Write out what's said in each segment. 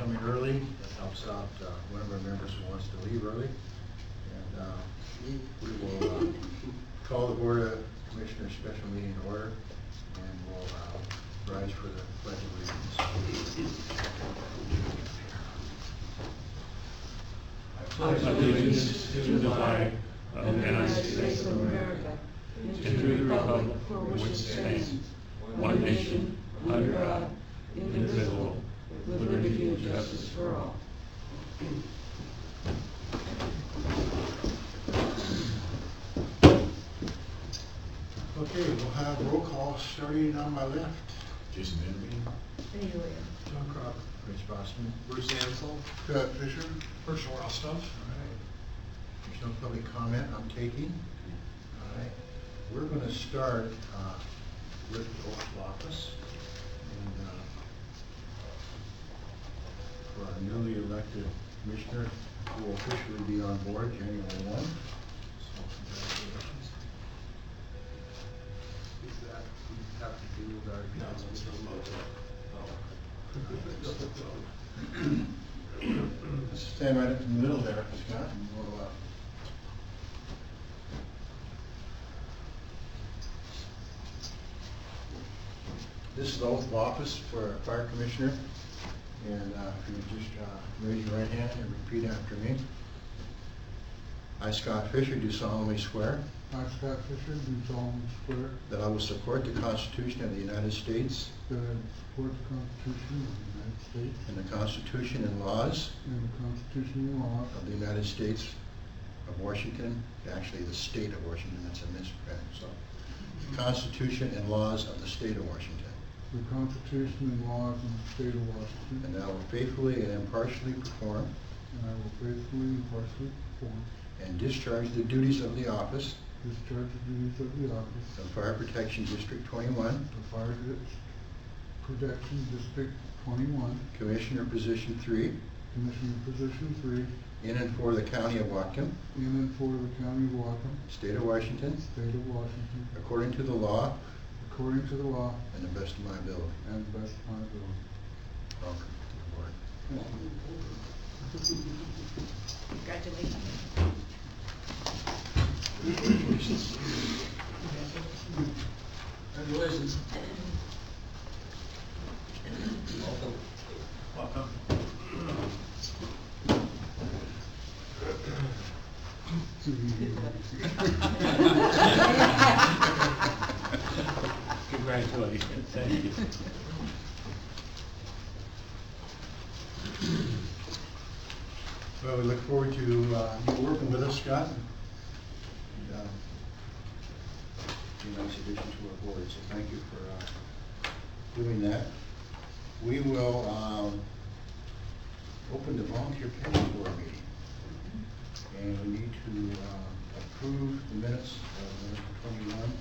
coming early. That helps out one of our members who wants to leave early. And we will call the Board of Commissioners special meeting in order, and we'll rise for the Pledge of Allegiance. I pledge allegiance to the flag of the United States of America and to the republic for which it stands, one nation, under God, indivisible, with liberty and justice for all. Okay, we'll have roll call starting on my left. Jason Vanderbeek. John Crocker. Rich Boston. Bruce Ansel. Scott Fisher. Herschel Rostov. All right. There's no public comment I'm taking. All right. We're going to start with the oath of office. And for our newly elected commissioner, who will officially be on board January 1. So congratulations. Is that we have to do with our announcements from Just stand right up in the middle there, Scott, and we'll this is the oath of office for our fire commissioner. And if you would just raise your right hand and repeat after me. I, Scott Fisher, do solemnly swear I, Scott Fisher, do solemnly swear that I will support the Constitution of the United States that I will support the Constitution of the United States and the Constitution and laws and the Constitution and laws of the United States of Washington, actually the state of Washington, that's a misprint, so. The Constitution and laws of the state of Washington. the Constitution and laws of the state of Washington, And that I will faithfully and impartially perform and I will faithfully and impartially perform, and discharge the duties of the office discharge the duties of the office of Fire Protection District 21, of Fire Protection District 21, Commissioner Position 3, Commissioner Position 3, in and for the County of Whatcom, in and for the County of Whatcom, State of Washington, State of Washington, according to the law according to the law and the best of my ability. and the best of my ability. Welcome to the board. Congratulations. Congratulations. Welcome. Congratulations, thank you. Well, we look forward to you working with us, Scott. And, be a nice addition to our board, so thank you for doing that. We will open the volunteer pension board meeting. And we need to approve the minutes of November 21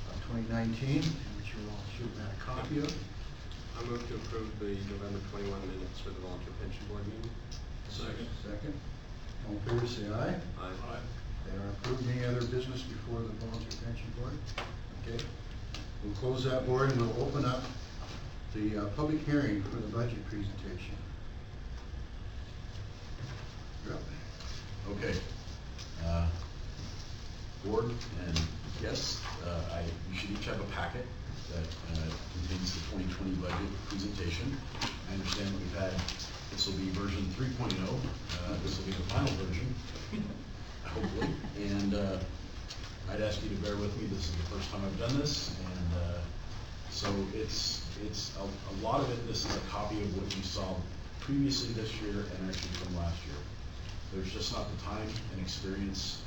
of 2019, which you all should have had a copy of. I move to approve the November 21 minutes for the volunteer pension board meeting. Second. Second. All in favor, say aye. Aye. They are approved. Any other business before the volunteer pension board? Okay. We'll close that board and we'll open up the public hearing for the budget presentation. You're up. Okay. Board and guests, you should each have a packet that contains the 2020 budget presentation. I understand that we've had, this will be version 3.0. This will be the final version, hopefully. And I'd ask you to bear with me. This is the first time I've done this. And so it's a lot of it, this is a copy of what you saw previously this year and actually from last year. There's just not the time and experience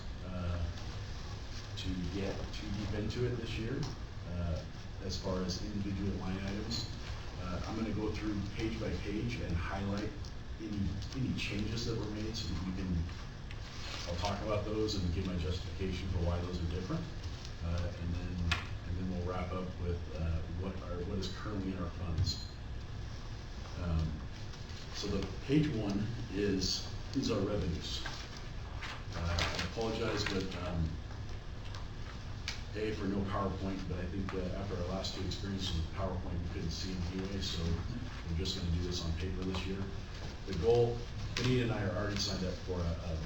to get too deep into it this year as far as individual line items. I'm going to go through page by page and highlight any changes that were made so that you can, I'll talk about those and give my justification for why those are different. And then we'll wrap up with what is currently in our funds. So the page one is our revenues. I apologize, but A, for no PowerPoint, but I think after our last two experiences with PowerPoint, we couldn't see it anyway, so We're just gonna do this on paper this year. The goal, Benita and I are already signed up for a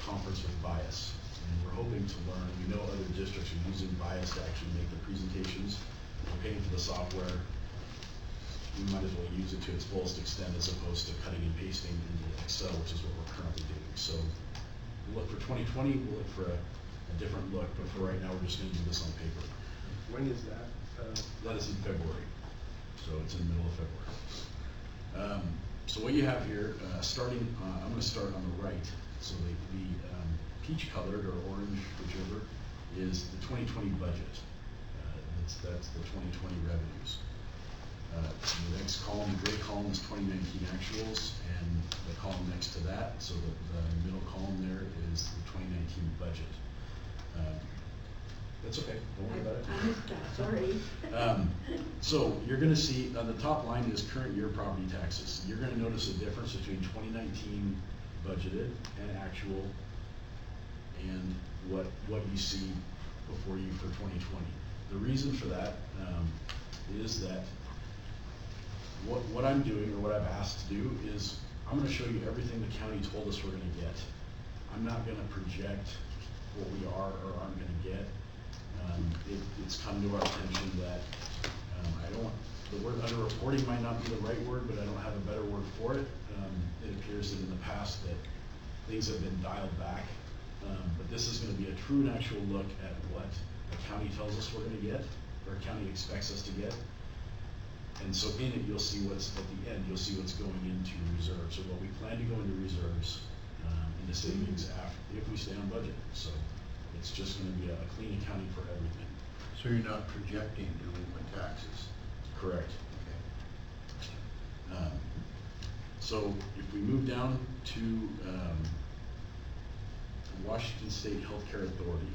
conference with Bias. And we're hoping to learn, we know other districts are using Bias to actually make the presentations. We're paying for the software. We might as well use it to its fullest extent as opposed to cutting and pasting into Excel, which is what we're currently doing. So we'll look for 2020, we'll look for a different look, but for right now, we're just gonna do this on paper. When is that? That is in February, so it's in the middle of February. So what you have here, starting, I'm gonna start on the right. So the peach colored or orange, whichever, is the 2020 budget. That's the 2020 revenues. The next column, the gray column, is 2019 actuals, and the column next to that, so the middle column there is the 2019 budget. That's okay, don't worry about it. I missed that, sorry. So you're gonna see, on the top line is current year property taxes. You're gonna notice a difference between 2019 budgeted and actual and what you see before you for 2020. The reason for that is that what I'm doing, or what I've asked to do, is I'm gonna show you everything the county told us we're gonna get. I'm not gonna project what we are or aren't gonna get. It's come to our attention that the word underreporting might not be the right word, but I don't have a better word for it. It appears that in the past that things have been dialed back, but this is gonna be a true and actual look at what the county tells us we're gonna get, or county expects us to get. And so in it, you'll see what's, at the end, you'll see what's going into reserves, or what we plan to go into reserves, into savings after, if we stay on budget. So it's just gonna be a clean accounting for everything. So you're not projecting delinquent taxes? Correct. Okay. So if we move down to Washington State Healthcare Authority,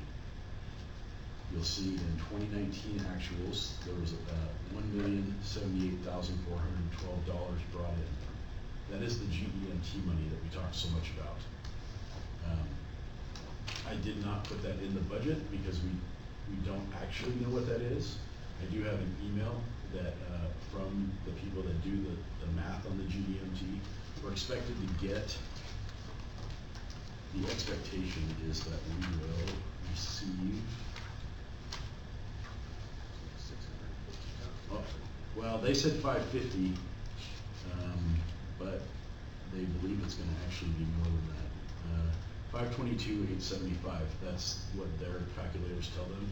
you'll see in 2019 actuals, there was $1,078,412 brought in. That is the GEMT money that we talked so much about. I did not put that in the budget because we don't actually know what that is. I do have an email that from the people that do the math on the GEMT. We're expected to get, the expectation is that we will receive, well, they said 550, but they believe it's gonna actually be more than that. 522,875, that's what their calculators tell them.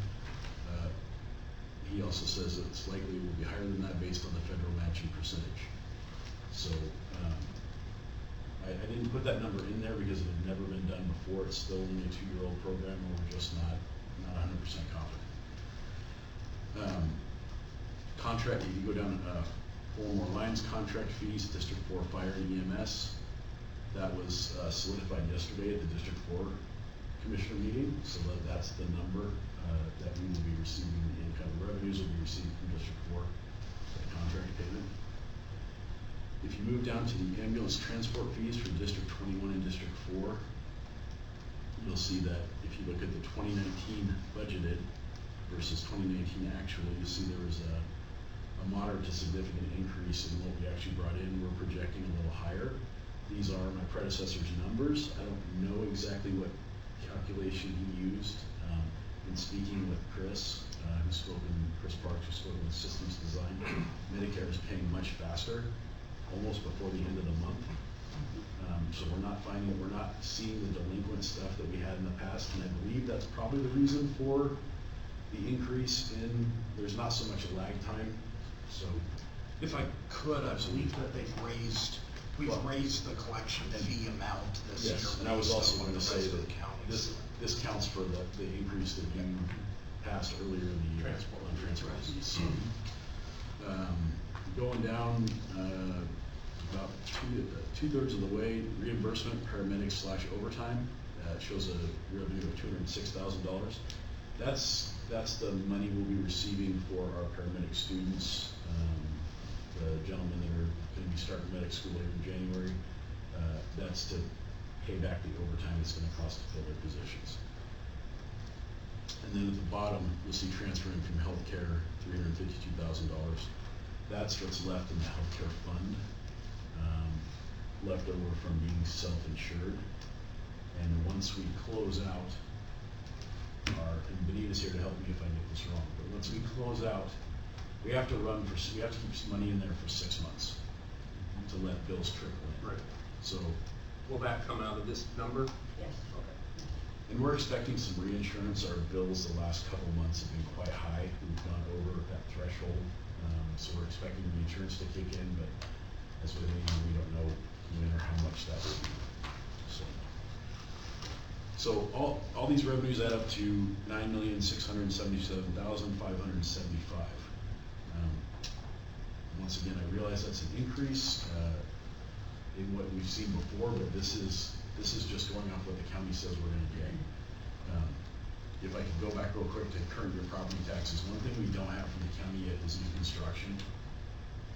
He also says it's likely will be higher than that based on the federal matching percentage. So, I didn't put that number in there because it had never been done before. It's still only a 2-year-old program, and we're just not 100% confident. Contract, if you go down 4 more lines, contract fees, District 4 Fire and EMS. That was solidified yesterday at the District 4 Commissioner meeting, so that's the number that we will be receiving, the income revenues will be received from District 4, the contract payment. If you move down to the ambulance transport fees for District 21 and District 4, you'll see that if you look at the 2019 budgeted versus 2019 actual, you'll see there was a moderate to significant increase in what we actually brought in. We're projecting a little higher. These are my predecessor's numbers. I don't know exactly what calculation he used. In speaking with Chris, Chris Parks, who's spoken with Systems Design, Medicare is paying much faster, almost before the end of the month. So we're not seeing the delinquent stuff that we had in the past, and I believe that's probably the reason for the increase in, there's not so much a lag time, so. If I could, I believe that we've raised the collection fee amount this year. Yes, and I was also going to say based on that the counties. this counts for the increase that you passed earlier in the year. Transport. On transfer fees. Going down, about two-thirds of the way, reimbursement, paramedics / overtime, shows a revenue of $206,000. That's the money we'll be receiving for our paramedic students, the gentlemen that are gonna be starting medic school later in January. That's to pay back the overtime it's gonna cost to fill their positions. And then at the bottom, you'll see transferring from healthcare, $352,000. That's what's left in the healthcare fund, left over from being self-insured. And once we close out and Benita's here to help me if I get this wrong, but once we close out, we have to keep some money in there for 6 months to let bills trickle in. Right. So, Will that come out of this number? Yes. Okay. and we're expecting some reinsurance. Our bills the last couple months have been quite high. We've gone over that threshold. So we're expecting reinsurance to kick in, but as with anything, we don't know when or how much that will be. So all these revenues add up to $9,677,575. Once again, I realize that's an increase in what we've seen before, but this is just going off what the county says we're going to get. If I could go back real quick to current year property taxes, one thing we don't have from the county yet is new construction.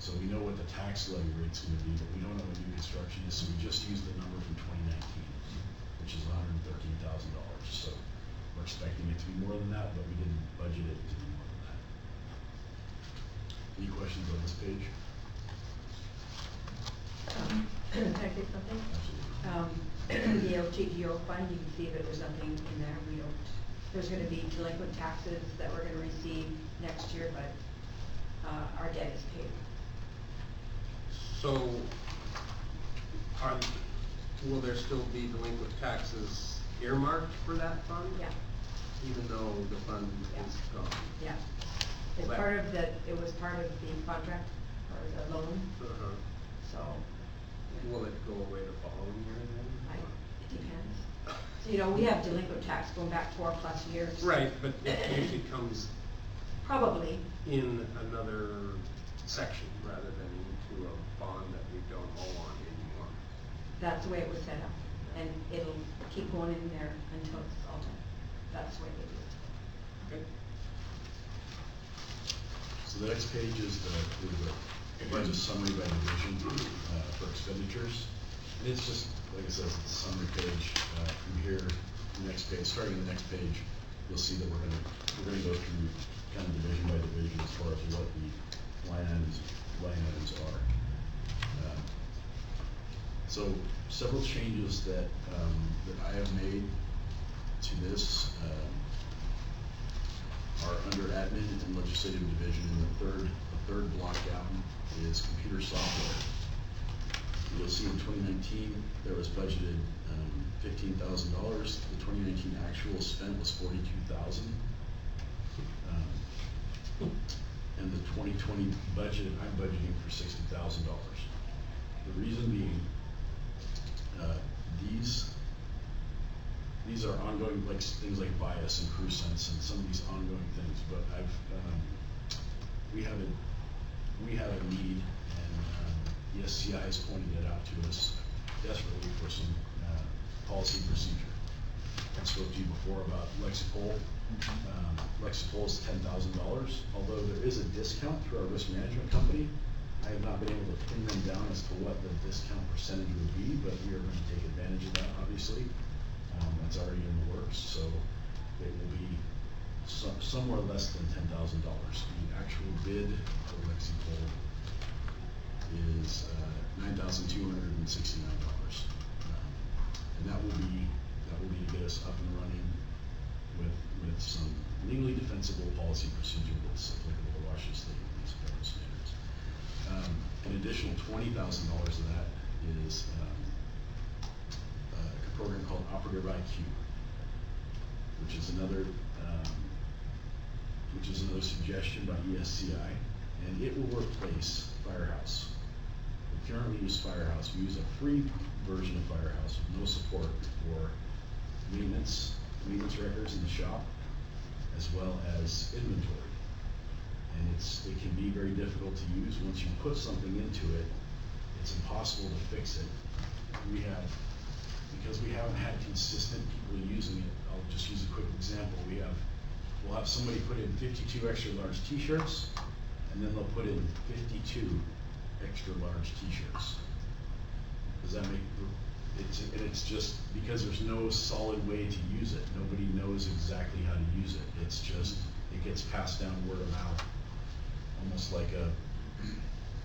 So we know what the tax levy rate's going to be, but we don't know what new construction is. So we just used the number from 2019, which is $113,000. So we're expecting it to be more than that, but we didn't budget it to be more than that. Any questions on this page? Can I say something? Absolutely. The LTGO fund, you can see that there's nothing in there. There's gonna be delinquent taxes that we're gonna receive next year, but, our debt is paid. So, will there still be delinquent taxes earmarked for that fund? Yeah, Even though the fund is gone? yeah. It's Well, part of it was part of the contract, or the loan, Uh-huh. so, Will it go away the following year then? it depends. So, you know, we have delinquent tax going back 4+ years. Right, but it usually comes Probably, in another section rather than into a bond that we don't owe on anymore. that's the way it was set up, and it'll keep going in there until it's all done. That's the way they do it. Okay. So the next page is the budget summary by division for expenditures. And it's just, like I said, it's a summary page. From here, the next page, starting the next page, you'll see that we're gonna go through kind of division by division as far as what the line items are. So several changes that I have made to this are under admin and legislative division. And the third block down is computer software. You'll see in 2019 there was budgeted $15,000. The 2019 actual spent was $42,000. And the 2020 budget, I'm budgeting for $60,000. The reason being, these are ongoing, like things like bias and crew sense and some of these ongoing things. But we have a need, and ESCI has pointed it out to us desperately for some policy procedure. I spoke to you before about Lexipol. Lexipol is $10,000. Although there is a discount through our risk management company, I have not been able to pin them down as to what the discount percentage would be, but we are going to take advantage of that, obviously. That's already in the works, so it will be somewhere less than $10,000. The actual bid for Lexipol is $9,269, and that will be to get us up and running with some legally defensible policy procedure that's applicable to Washington State and these federal standards. An additional $20,000 of that is a program called Operative IQ, which is another suggestion by ESCI, and it will replace Firehouse. We currently use Firehouse. We use a free version of Firehouse with no support for maintenance records in the shop, as well as inventory. And it can be very difficult to use. Once you put something into it, it's impossible to fix it. Because we haven't had consistent people using it, I'll just use a quick example. We'll have somebody put in 52 extra large t-shirts, and then they'll put in 52 extra large t-shirts. Does that make, it's just because there's no solid way to use it. Nobody knows exactly how to use it. It's just, it gets passed down word of mouth, almost like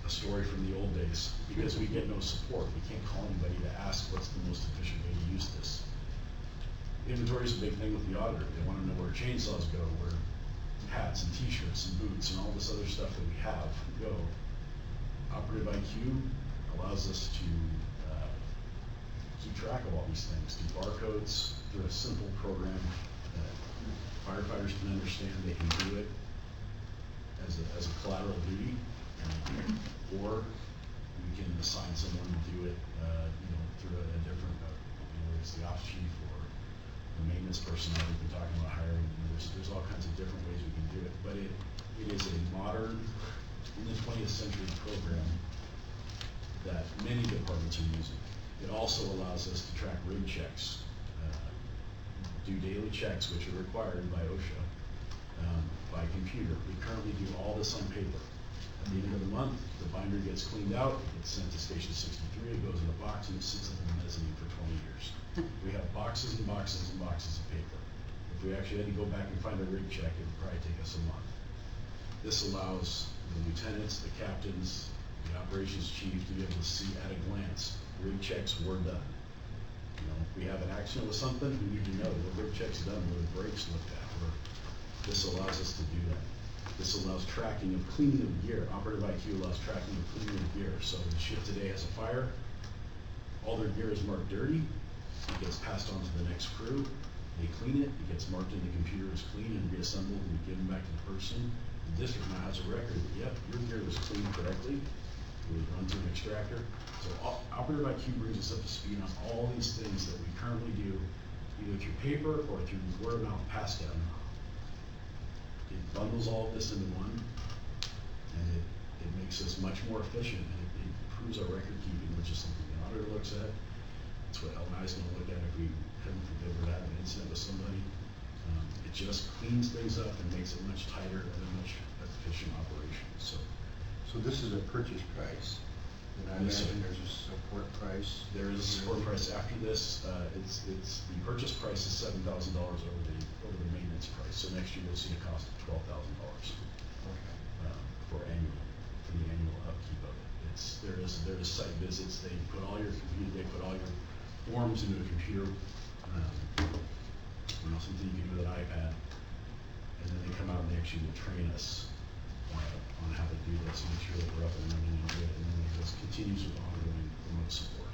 a story from the old days, because we get no support. We can't call anybody to ask what's the most efficient way to use this. Inventory is a big thing with the auditor. They wanna know where chainsaws go, where hats and t-shirts and boots and all this other stuff that we have go. Operative IQ allows us to keep track of all these things, do barcodes through a simple program that firefighters can understand. They can do it as a collateral duty, or we can assign someone to do it, through a different, whether it's the ops chief or the maintenance personnel. We've been talking about hiring. There's all kinds of different ways we can do it, but it is a modern, in the 20th century program that many departments are using. It also allows us to track rig checks, do daily checks, which are required by OSHA, by computer. We currently do all this on paper. At the end of the month, the binder gets cleaned out, it gets sent to Station 63, it goes in a box, and it sits in the mezzanine for 20 years. We have boxes and boxes and boxes of paper. If we actually had to go back and find a rig check, it would probably take us a month. This allows the lieutenants, the captains, the operations chief to be able to see at a glance, rig checks were done. If we have an accident with something, we need to know the rig check's done, where the brakes looked at. This allows us to do that. This allows tracking of cleaning of gear. Operative IQ allows tracking of cleaning of gear. So the ship today has a fire, all their gear is marked dirty, it gets passed on to the next crew, they clean it, it gets marked in the computer as clean and reassembled, and we give them back to the person. The district now has a record that, yep, your gear was cleaned correctly, it was run through an extractor. So Operative IQ brings us up to speed on all these things that we currently do, either through paper or through word of mouth pass down. It bundles all of this into one, and it makes us much more efficient, and it improves our record keeping, which is something the auditor looks at. That's what L&I is gonna look at if we, heaven forbid, we're having an incident with somebody. It just cleans things up and makes it much tighter and a much efficient operation, so. So this is a purchase price, and I Yes, sir. imagine there's a support price. There is a support price after this. It's the purchase price is $7,000 over the maintenance price. So next year you'll see a cost of $12,000 Okay. for the annual upkeep of it. There is site visits. They put all your forms into a computer. Something you can do with an iPad, and then they come out and they actually will train us on how to do this and make sure that we're up and running and do it, and then it just continues with ongoing remote support.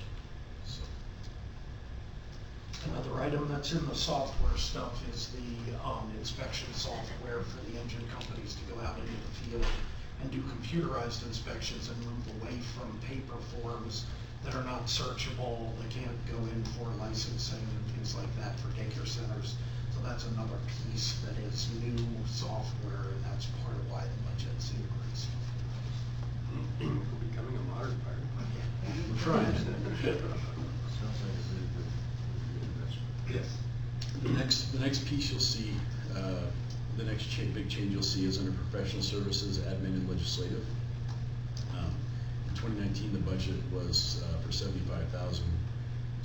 So. Another item that's in the software stuff is the inspection software for the engine companies to go out into the field and do computerized inspections and move away from paper forms that are not searchable. They can't go in for licensing and things like that for daycare centers. So that's another piece that is new software, and that's part of why the budget's increased. We're becoming a modern fire department. We're trying. Sounds like a really good investment. Yes. The next piece you'll see, the next big change you'll see is under professional services, admin, and legislative. In 2019, the budget was for $75,000.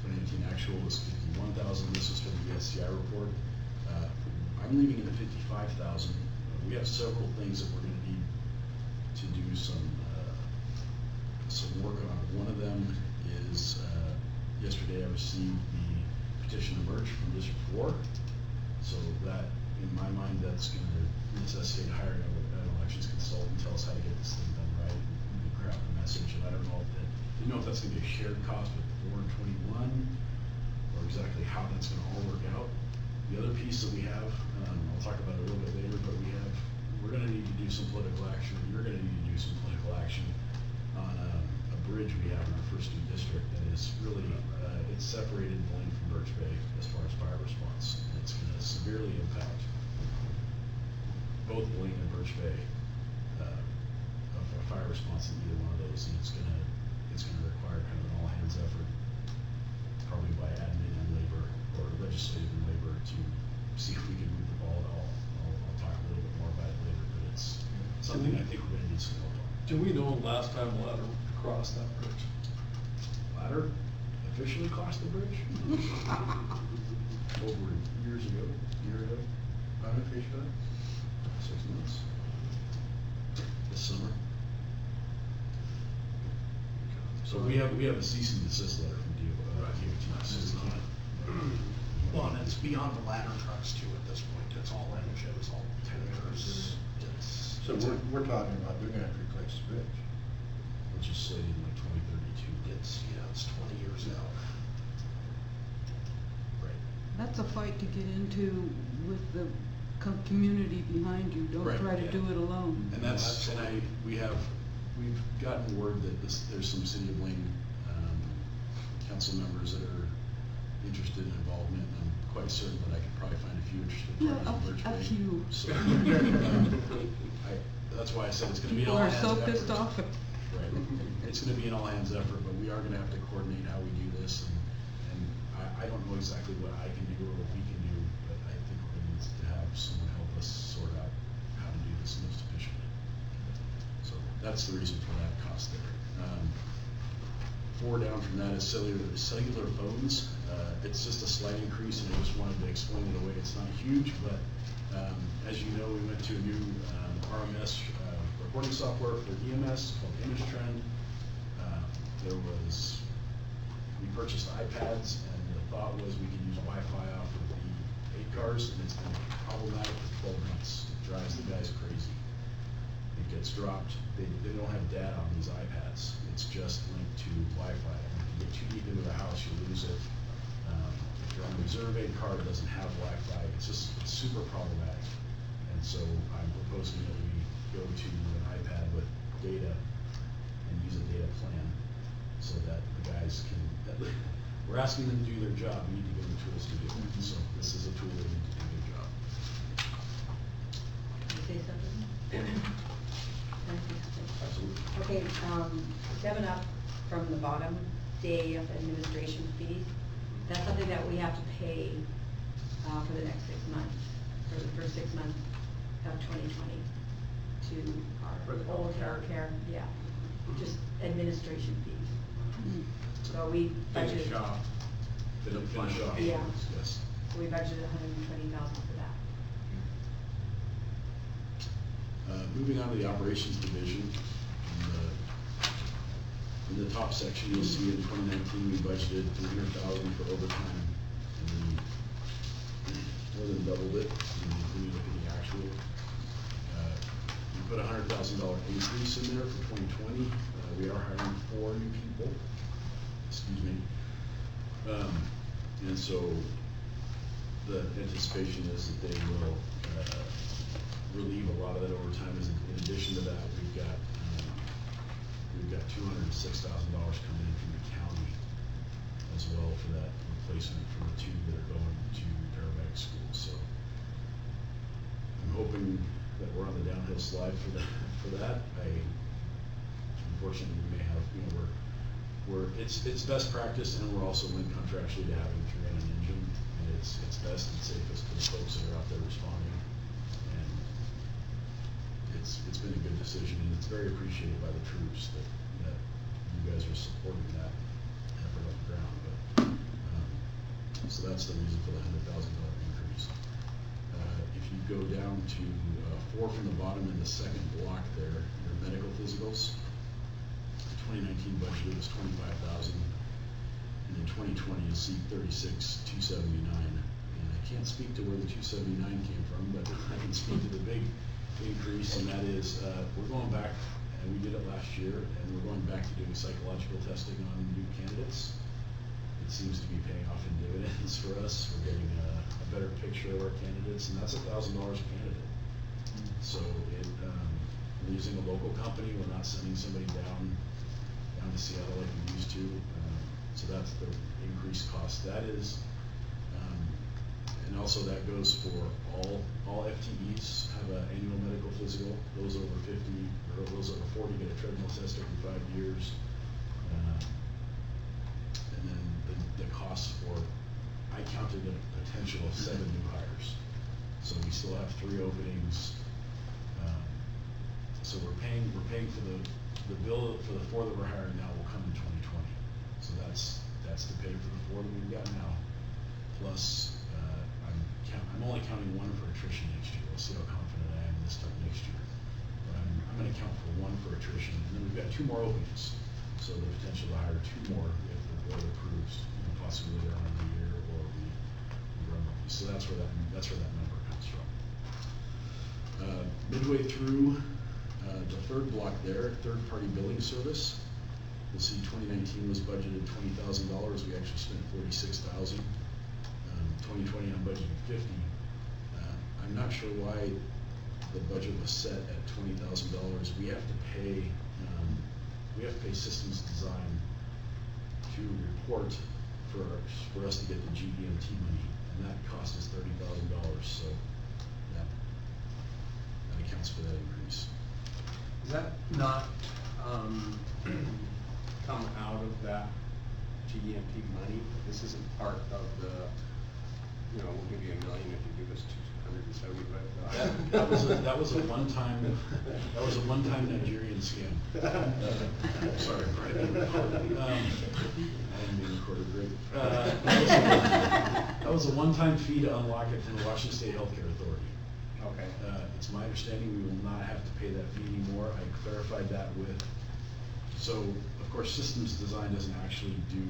2019 actual was $51,000. This is for the SCI report. I'm leaving it at $55,000. We have several things that we're going to need to do some work on. One of them is yesterday I received the petition to merge from District 4. So that, in my mind, that's going to necessitate hiring an elections consultant to tell us how to get this thing done right and craft a message. And I don't know if that's going to be a shared cost with 4 and 21 or exactly how that's going to all work out. The other piece that we have, I'll talk about it a little bit later, but we're going to need to do some political action. You're going to need to do some political action on a bridge we have in our first new district that is really, it's separated Blaine from Birch Bay as far as fire response. And it's going to severely impact both Blaine and Birch Bay of a fire response in either one of those. And it's going to require kind of an all hands effort, probably by admin and labor or legislative and labor, to see if we can move the ball at all. I'll talk a little bit more about it later, but it's something I think we're going to need some help on. Do we know last time Ladder crossed that bridge? Ladder officially crossed the bridge? Over year ago, Unofficially? 6 months. This summer. So we have a cease and desist letter from DOT, so we can't. Well, and it's beyond the ladder trucks too at this point, it's all engines, all tankers, it's. So we're talking about, they're gonna have to replace the bridge. Which is slated in like 2032. It's 20 years out. Right. That's a fight to get into with the community behind you. Don't Right, try to yeah. do it alone. And that's, and we've gotten word that there's some City of Blaine, council members that are interested in involvement, and I'm quite certain that I could probably find a few interested Yeah, parties in Birch a Bay. few. So, that's why I said it's gonna be an People all are hands so effort. pissed off. Right, it's gonna be an all hands effort, but we are gonna have to coordinate how we do this, and I don't know exactly what I can do or what we can do, but I think we're gonna need to have someone help us sort out how to do this most efficiently. So that's the reason for that cost there. 4 down from that is cellular phones. It's just a slight increase, and I just wanted to explain it away. It's not huge, but as you know, we went to a new RMS recording software for EMS called ImageTrend. We purchased iPads, and the thought was we could use Wi-Fi off of the 8 cars, and it's been problematic for 12 months. It drives the guys crazy. It gets dropped. They don't have data on these iPads. It's just linked to Wi-Fi. And if you get too deep into the house, you lose it. If you're on a reserve aid car that doesn't have Wi-Fi, it's super problematic. And so I'm proposing that we go to an iPad with data and use a data plan so that the guys can, we're asking them to do their job. We need to give them tools to do it. So this is a tool they need to do their job. Can you say something? Absolutely. Okay, 7 up from the bottom, day of administration fees. That's something that we have to pay for the next 6 months, for the first 6 months of 2020 to For the our old healthcare. care, yeah, just administration fees. So we budgeted. Finish off. Finish off. Yeah. Yes. So we budgeted 120,000 for that. Moving on to the operations division. In the top section, you'll see in 2019, we budgeted $300,000 for overtime, and we more than doubled it when you look at the actual. We put a $100,000 increase in there for 2020. We are hiring 4 new people. Excuse me. And so the anticipation is that they will relieve a lot of that overtime. In addition to that, we've got $206,000 coming in from the county as well for that replacement for the 2 that are going to paramedic school. So I'm hoping that we're on the downhill slide for that. Unfortunately, we may have, it's best practice, and we're also linked contractually to having 3 on an engine, and it's best and safest for the folks that are out there responding. And it's been a good decision, and it's very appreciated by the troops that you guys are supporting that effort on the ground. But so that's the reason for the $100,000 increase. If you go down to 4 from the bottom in the second block there, your medical physicals. The 2019 budget was $25,000, and in 2020 you'll see $36,279. And I can't speak to where the 279 came from, but I can speak to the big increase, and that is we're going back, and we did it last year, and we're going back to doing psychological testing on new candidates. It seems to be paying off in dividends for us. We're getting a better picture of our candidates, and that's $1,000 a candidate. So we're using a local company. We're not sending somebody down to Seattle like we used to. So that's the increased cost. That is, and also that goes for all FTEs have an annual medical physical. Those over 50 or those over 40 get a treadmill test every 5 years. And then the cost for, I counted a potential of 7 new hires. So we still have 3 openings. So we're paying for the bill for the 4 that we're hiring now will come in 2020. So that's to pay for the 4 that we've got now. Plus, I'm only counting 1 for attrition next year. We'll see how confident I am this time next year. But I'm going to count for 1 for attrition, and then we've got 2 more openings. So the potential to hire 2 more if the board approves, possibly later on in the year, or we run with these. So that's where that number comes from. Midway through the third block there, third-party billing service. You'll see 2019 was budgeted $20,000. We actually spent $46,000. 2020 I'm budgeting $50,000. I'm not sure why the budget was set at $20,000. We have to pay systems design to report for us to get the GEMT money, and that cost us $30,000. So that accounts for that increase. Does that not, come out of that GEMT money? This isn't part of the, we'll give you $1 million if you give us $275,000. That was a one-time Nigerian scam. Sorry, Brian. I didn't mean to record it, great. That was a one-time fee to unlock it from the Washington State Healthcare Authority. Okay. It's my understanding we will not have to pay that fee anymore. I clarified that so of course systems design doesn't actually do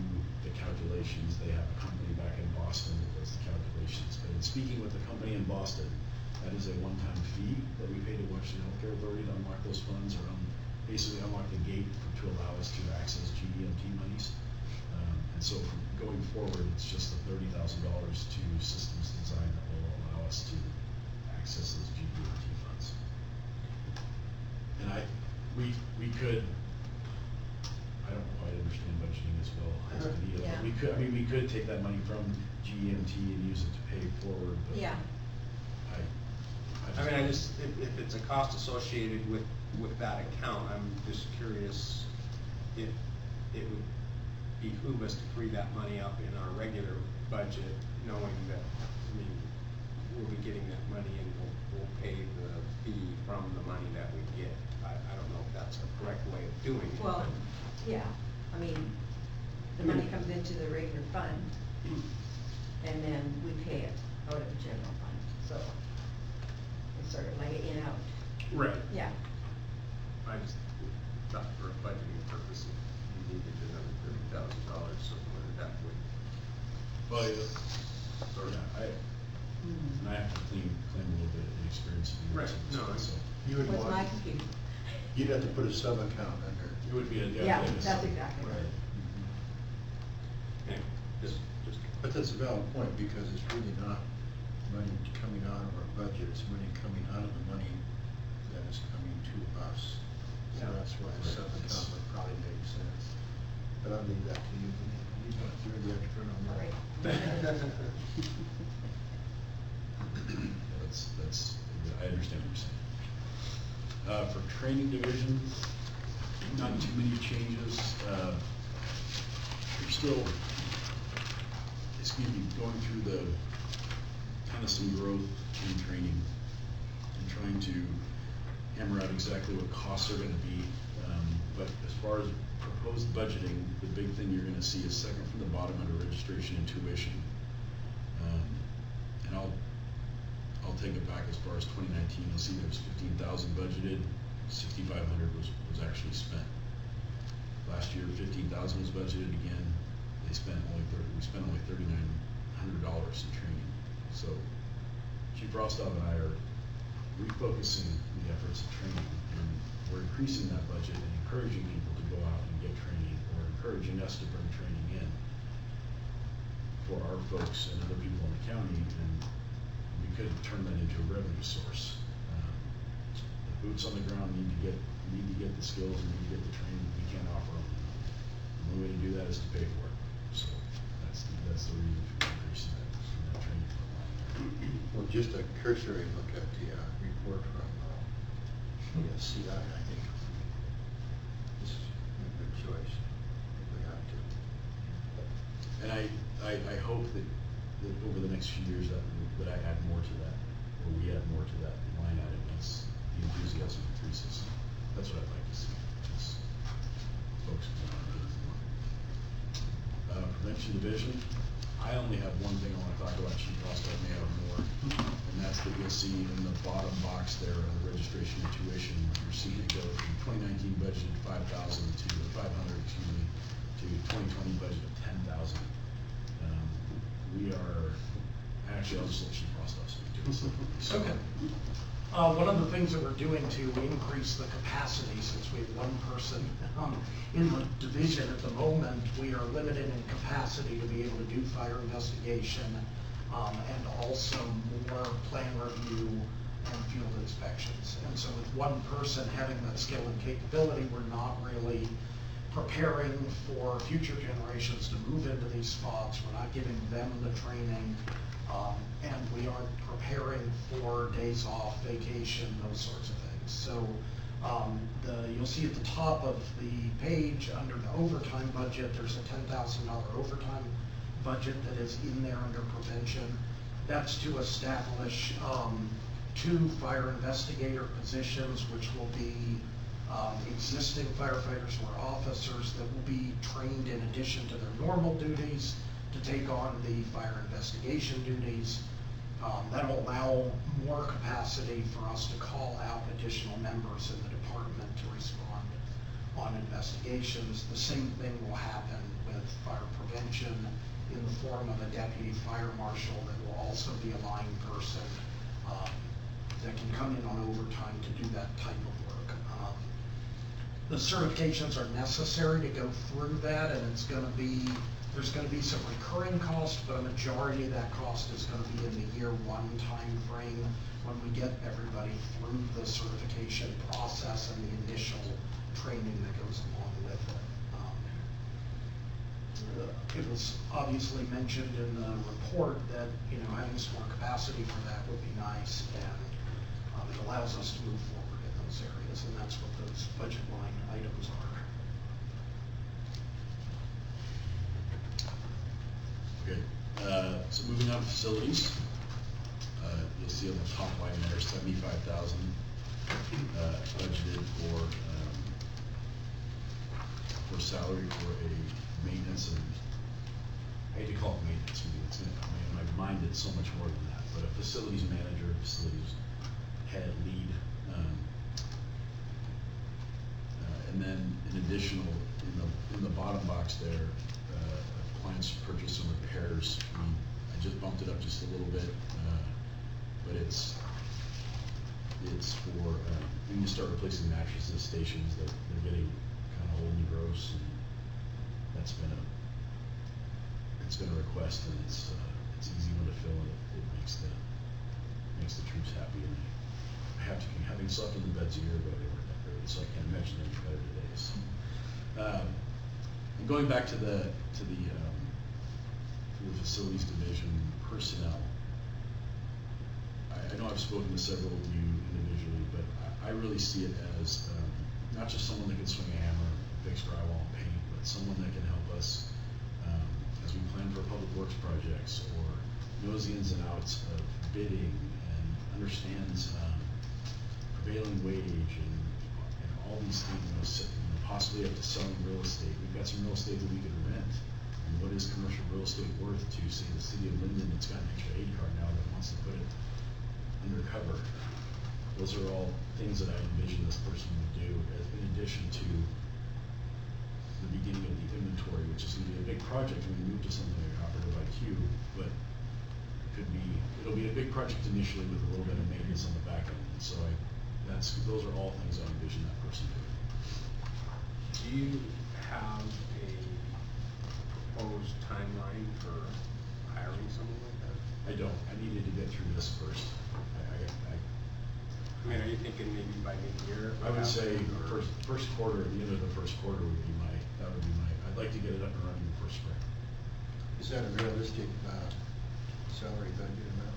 the calculations. They have a company back in Boston that does the calculations. But in speaking with the company in Boston, that is a one-time fee that we pay to Washington Healthcare Authority to unlock those funds, or basically unlock the gate to allow us to access GEMT monies. And so from going forward, it's just the $30,000 to systems design that will allow us to access those GEMT funds. And we could, I don't quite understand budgeting as well as Anita, Yeah. but we could take that money from GEMT and use it to pay forward, but Yeah. If it's a cost associated with that account, I'm just curious if it would behoove us to free that money up in our regular budget, knowing that, we'll be getting that money and we'll pay the fee from the money that we get. I don't know if that's the correct way of doing it. Well, yeah, the money comes into the regular fund, and then we pay it out of the general fund, so it's sort of like an in-out. Right. Yeah. I just thought for budgeting purposes, you needed another $30,000, so that would. Well, yeah, and I have to claim a little bit of the experience. Right, no, so You would What's want, my confusion? you'd have to put a sub-account under. it would be Yeah, that's exactly right. Anyway, just. But that's a valid point, because it's really not money coming out of our budget, it's money coming out of the money that is coming to us. So Yeah. that's why a sub-account would probably make sense. But I'll leave that to you, you want to throw the expert on All that. right. That's, I understand what you're saying. For training division, not too many changes. We're still, going through the kind of some growth in training and trying to hammer out exactly what costs are going to be. But as far as proposed budgeting, the big thing you're going to see is second from the bottom under registration and tuition. And I'll take it back as far as 2019. You'll see there's 15,000 budgeted, 6,500 was actually spent. Last year, 15,000 was budgeted again. We spent only $3,900 in training. So Chief Rostov and I are refocusing the efforts of training, and we're increasing that budget and encouraging people to go out and get training, or encouraging us to bring training in for our folks and other people in the county, and we could turn that into a revenue source. The boots on the ground need to get the skills and need to get the training we can't offer them. The only way to do that is to pay for it. So that's the reason for increasing that training program. Well, just a cursory look at the report from CI, I think this is a good choice if we have to. And I hope that over the next few years that I add more to that, or we add more to that line item as the enthusiasm increases. That's what I'd like to see. Is folks want to do more. Prevention division. I only have one thing I want to talk about. Chief Rostov may have more, and that's that you'll see in the bottom box there on the registration and tuition. You're proceed to go from 2019 budget of 5,000 to, 500, excuse me, to 2020 budget of 10,000. We are, actually, I'll just let Chief Rostoff speak to this. So- Okay. One of the things that we're doing to increase the capacity, since we have one person in the division at the moment, we are limited in capacity to be able to do fire investigation, and also more plan review and field inspections. And so with one person having that skill and capability, we're not really preparing for future generations to move into these spots. We're not giving them the training, and we aren't preparing for days off, vacation, those sorts of things. So you'll see at the top of the page under the overtime budget, there's a $10,000 overtime budget that is in there under prevention. That's to establish 2 fire investigator positions, which will be existing firefighters or officers that will be trained in addition to their normal duties to take on the fire investigation duties. That'll allow more capacity for us to call out additional members in the department to respond on investigations. The same thing will happen with fire prevention in the form of a deputy fire marshal that will also be a line person that can come in on overtime to do that type of work. The certifications are necessary to go through that, and there's going to be some recurring cost, but a majority of that cost is going to be in the year 1 time frame when we get everybody through the certification process and the initial training that goes along with it. It was obviously mentioned in the report that, having some more capacity for that would be nice, and it allows us to move forward in those areas, and that's what those budget line items are. Okay, so moving on to facilities, you'll see on the top line there, 75,000 budgeted for salary for a maintenance, and I hate to call it maintenance, in my mind it's so much more than that, but a facilities manager, facilities head, lead, and then an additional, in the bottom box there, appliance purchase and repairs. I just bumped it up just a little bit, but it's for, when you start replacing mattresses, stations, they're getting kind of old and gross, and that's been a request, and it's easy one to fill, and it makes the troops happy, and having slept in the beds a year ago, they weren't that great, so I can't imagine any better today. So, and going back to the facilities division personnel, I know I've spoken to several of you individually, but I really see it as not just someone that can swing a hammer, fix drywall and paint, but someone that can help us as we plan for public works projects, or knows the ins and outs of bidding and understands prevailing wage and all these things, possibly up to selling real estate. We've got some real estate that we could rent. And what is commercial real estate worth to, say, the city of Linden that's got an extra 8 card now that wants to put it undercover? Those are all things that I envision this person would do, in addition to the beginning of the inventory, which is going to be a big project when we move to something like Operative IQ, but it'll be a big project initially with a little bit of maintenance on the back end. And so those are all things I envision that person doing. Do you have a proposed timeline for hiring someone like that? I don't. I needed to get through this first. I mean, are you thinking maybe by mid-year? I would say first quarter, at the end of the first quarter would be I'd like to get it up and running the first spring. Is that a realistic salary budget amount?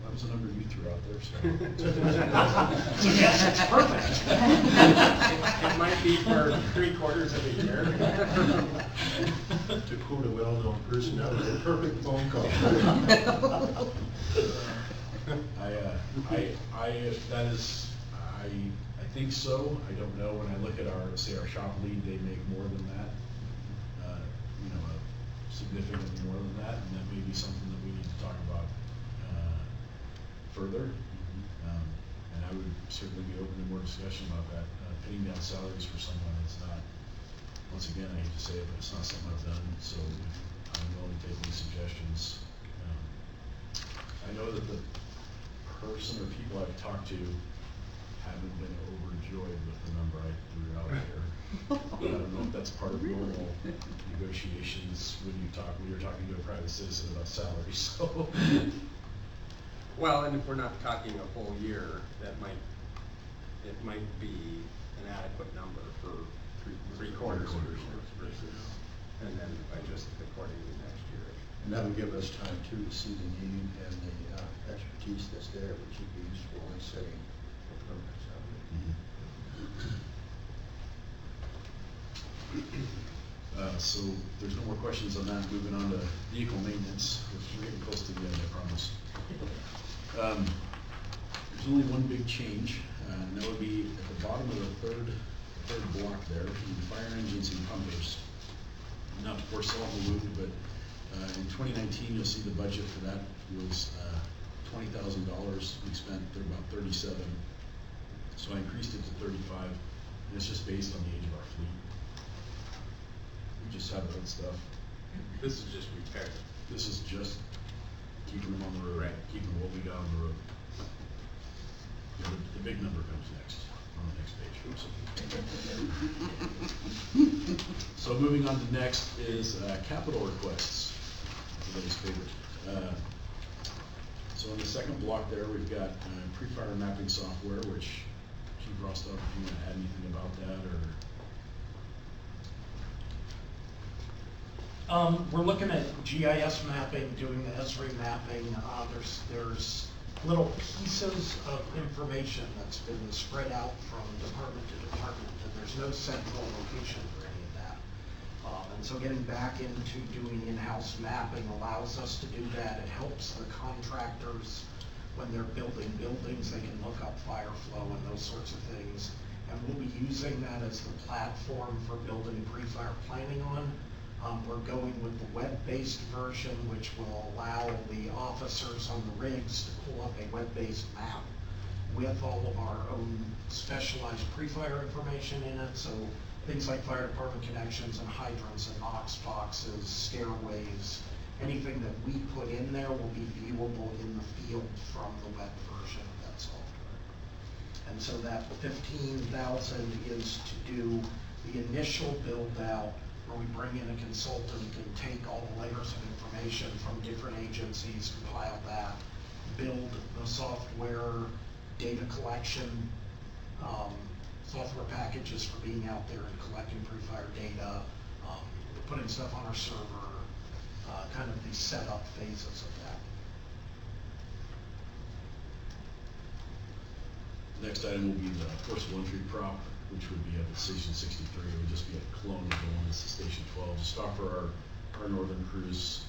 That was a number you threw out there, so. So yes, it's perfect. It might be for 3/4 of a year. To quote a well-known person, that was a perfect phone call. I think so. I don't know. When I look at our shop lead, they make more than that. Significantly more than that, and that may be something that we need to talk about further. And I would certainly be open to more discussion about that, pinning down salaries for someone that's not, once again, I hate to say it, but it's not something I've done, so I'm willing to take any suggestions. I know that the person or people I've talked to haven't been overjoyed with the number I threw out there. I don't know if that's part of normal negotiations when you're talking to a private citizen about salaries, so. Well, and if we're not talking a whole year, it might be an adequate number for three quarters. And then adjust accordingly next year. And that would give us time too to see the need and the expertise that's there, which would be useful in setting a permanent salary. So there's no more questions on that. Moving on to vehicle maintenance, which we're getting close to the end, I promise. There's only one big change, and that would be at the bottom of the third block there, in fire engines and pumpers. Not to force all the movement, but in 2019, you'll see the budget for that was $20,000. We spent about 37, so I increased it to 35. And it's just based on the age of our fleet. We just have that stuff. This is just repair. This is just keeping them on the road, Right. keeping what we got on the road. Yeah, the big number comes next, on the next page. So moving on to next is capital requests, everybody's favorite. So in the second block there, we've got pre-fire mapping software, which Chief Rostow, if you want to add anything about that, or? We're looking at GIS mapping, doing the Esri mapping. There's little pieces of information that's been spread out from department to department, and there's no central location for any of that. And so getting back into doing in-house mapping allows us to do that. It helps the contractors when they're building buildings, they can look up fire flow and those sorts of things. And we'll be using that as the platform for building pre-fire planning on. We're going with the web-based version, which will allow the officers on the rigs to pull up a web-based map with all of our own specialized pre-fire information in it. So things like fire department connections and hydrants and Knox boxes, stairways, anything that we put in there will be viewable in the field from the web version of that software. And so that 15,000 is to do the initial build out, where we bring in a consultant and take all the layers of information from different agencies, compile that, build the software, data collection, software packages for being out there and collecting pre-fire data, putting stuff on our server, kind of the setup phases of that. Next item will be the forcible entry prop, which would be up at Station 63. It would just be a clone of the one that's at Station 12, just offer our northern crews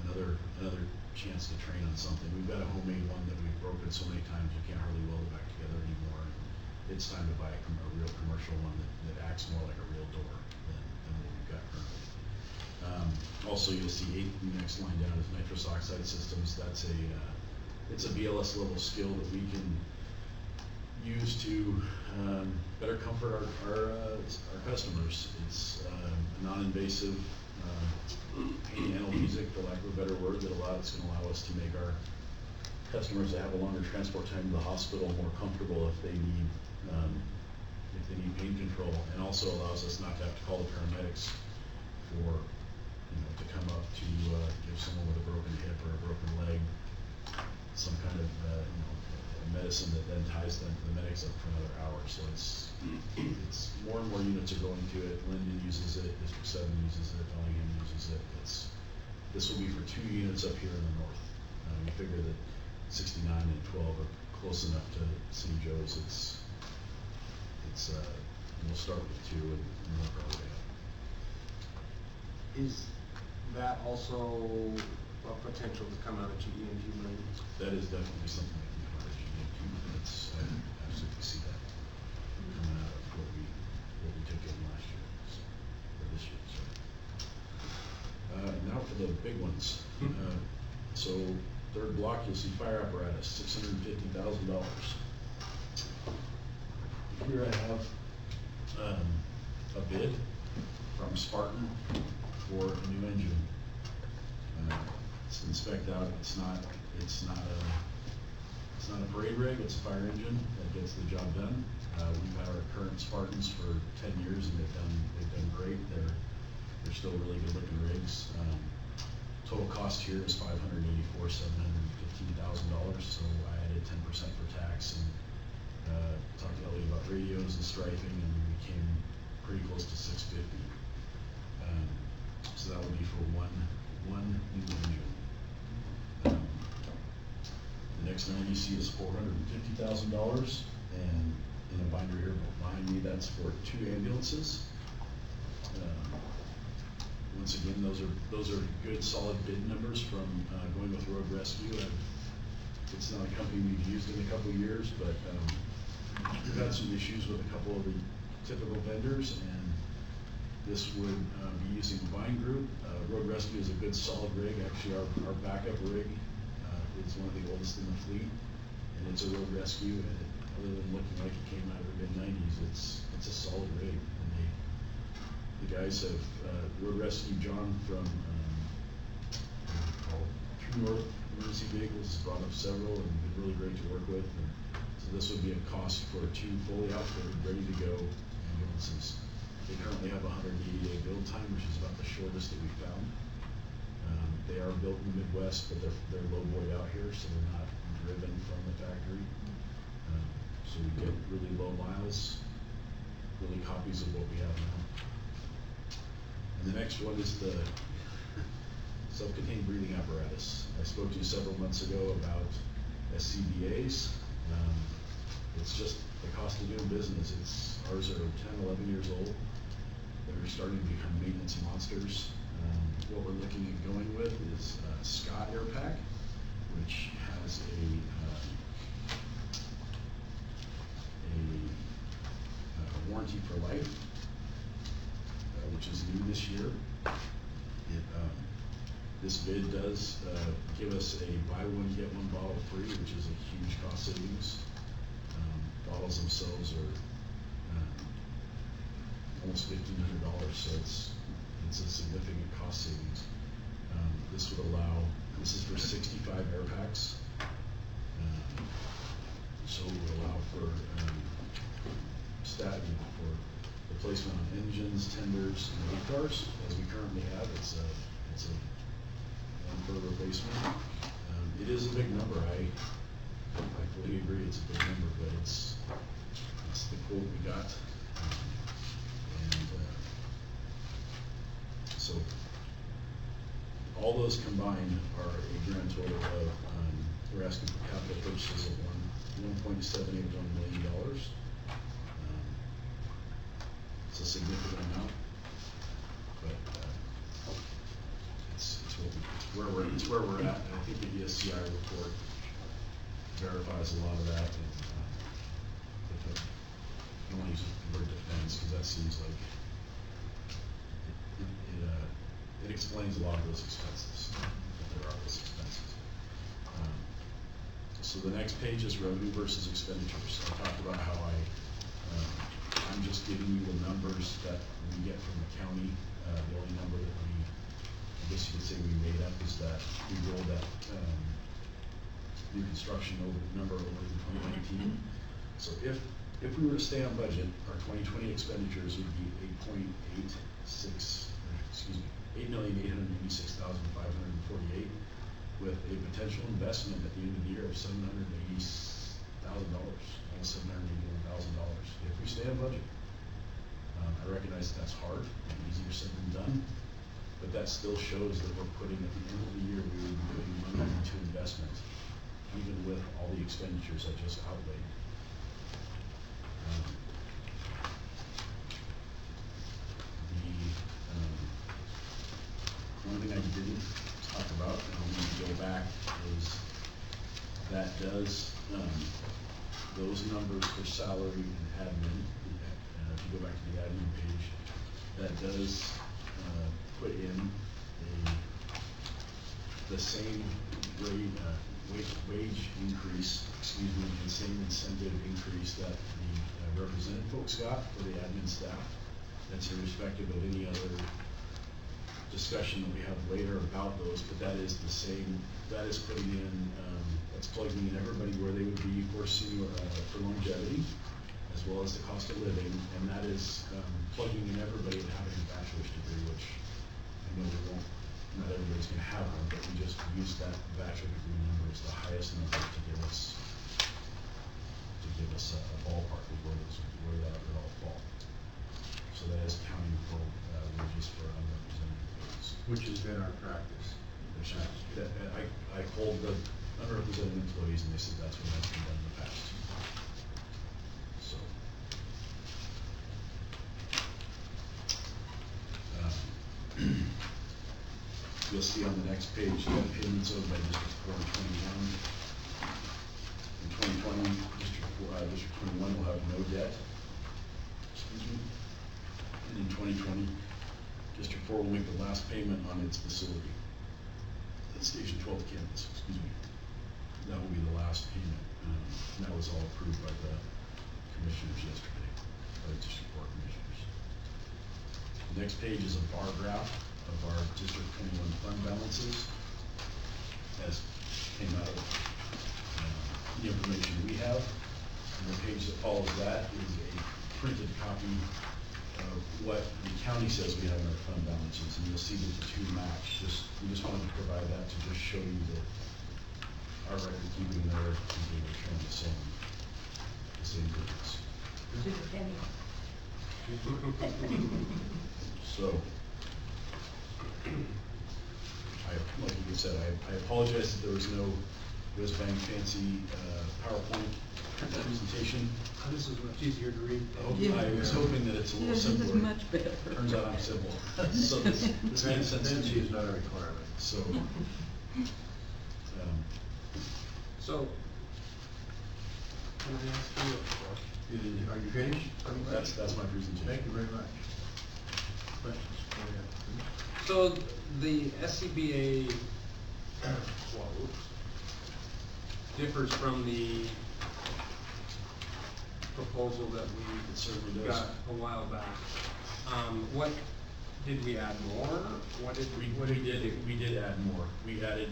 another chance to train on something. We've got a homemade one that we've broken so many times you can't hardly weld it back together anymore. It's time to buy a real commercial one that acts more like a real door than what we've got currently. Also, you'll see the next line down is nitrous oxide systems. That's it's a BLS level skill that we can use to better comfort our customers. It's a non-invasive pain analgesic, for lack of a better word, it's going to allow us to make our customers that have a longer transport time to the hospital more comfortable if they need pain control, and also allows us not to have to call the paramedics for to come up to give someone with a broken hip or a broken leg some kind of medicine that then ties the medics up for another hour. So it's more and more units are going to it. Linden uses it, District 7 uses it, Bellingham uses it. This will be for 2 units up here in the north. We figure that 69 and 12 are close enough to St. Joe's. We'll start with 2 and work our way up. Is that also a potential to come out of GE&G money? That is definitely something that can be part of GE&G. I absolutely see that coming out of what we took in last year, or this year. Now for the big ones. So third block, you'll see fire apparatus, $650,000. Here I have, a bid from Spartan for a new engine. It's been spec'd out, it's not a parade rig, it's a fire engine that gets the job done. We've had our current Spartans for 10 years and they've done great. They're still really good looking rigs. Total cost here is $584,715,000, so I added 10% for tax and talked to Ellie about radios and striping, and we came pretty close to $650. So that would be for one new engine. The next one you see is $450,000, and in a binder here behind me, that's for 2 ambulances. Once again, those are good, solid bid numbers from going with Road Rescue. It's not a company we've used in a couple of years, but we've had some issues with a couple of the typical vendors, and this would be using Vine Group. Road Rescue is a good, solid rig. Actually, our backup rig is one of the oldest in the fleet, and it's a Road Rescue, and other than looking like it came out of the mid-90s, it's a solid rig. And the guys have, Road Rescue John from True North Emergency Vehicles has brought up several and been really great to work with. And so this would be a cost for 2 fully outfitted, ready to go ambulances. They currently have a 180-day build time, which is about the shortest that we found. They are built in the Midwest, but they're low boy out here, so they're not driven from the factory. So we get really low miles, really copies of what we have now. And the next one is the self-contained breathing apparatus. I spoke to you several months ago about SCBAs. It's just the cost of doing business. Ours are 10, 11 years old. They're starting to become maintenance monsters. What we're looking at going with is Scott Air Pack, which has a warranty for life, which is new this year. This bid does give us a buy one, get one bottle free, which is a huge cost savings. Bottles themselves are almost $1,500, so it's a significant cost savings. This would allow, this is for 65 air packs, so it would allow for for replacement on engines, tenders, and lead cars, as we currently have. It's a one per replacement. It is a big number. I fully agree it's a big number, but it's the quote we got. So all those combined are a grand total of, we're asking for capital purchases of $1.781 million. It's a significant amount, but it's where we're at. And I think the ESCI report verifies a lot of that. And I don't want to use the word defense, because that seems like it explains a lot of those expenses, if there are those expenses. So the next page is revenue versus expenditures. I talked about how I'm just giving you the numbers that we get from the county. The only number that I guess you could say we made up is that we rolled that new construction number over in 2019. So if we were to stay on budget, our 2020 expenditures would be $8,886,548, with a potential investment at the end of the year of $780,000, almost $781,000. If we stay on budget, I recognize that's hard and easier said than done, but that still shows that we're putting, at the end of the year, we would be putting money into investment, even with all the expenditures I just outlaid. One thing I didn't talk about, and I'll need to go back, is that does, those numbers for salary and admin, if you go back to the admin page, that does put in the same rate, wage increase, and same incentive increase that the represented folks got for the admin staff. That's irrespective of any other discussion that we have later about those, but that is the same, that is putting in, that's plugging in everybody where they would be for senior, for longevity, as well as the cost of living, and that is plugging in everybody and having a bachelor's degree, which I know we won't, not everybody's gonna have one, but we just use that bachelor degree number as the highest number to give us a ballpark of where that would all fall. So that is counting for wages for unrepresented employees. Which has been our practice. Which is, I called the unrepresented employees and they said that's what has been done in the past. So. You'll see on the next page that payments owed by District 4 and 21. In 2020, District 21 will have no debt. Excuse me. And in 2020, District 4 will make the last payment on its facility. That's Station 12 campus, excuse me. That will be the last payment. And that was all approved by the commissioners yesterday, by the District 4 commissioners. The next page is a bar graph of our District 21 fund balances as came out of the information we have. And the page that follows that is a printed copy of what the county says we have in our fund balances, and you'll see that the two match. We just wanted to provide that to just show you that our record keeping there, we're showing the same difference. To the penny. So, like you said, I apologize that there was no Whiz Bang fancy PowerPoint presentation. This is much easier to read. I was hoping that it's a little This is simpler. much better. Turns out I'm simple. So this makes sense to Fancy me. is not a requirement. So, So, can I ask you a question? Are you finished? that's my presentation. Thank you very much. Questions? Go ahead, please. So the SCBA quote differs from the proposal that It certainly we does. got a while back. What, did we add more? What did We did add more. We added,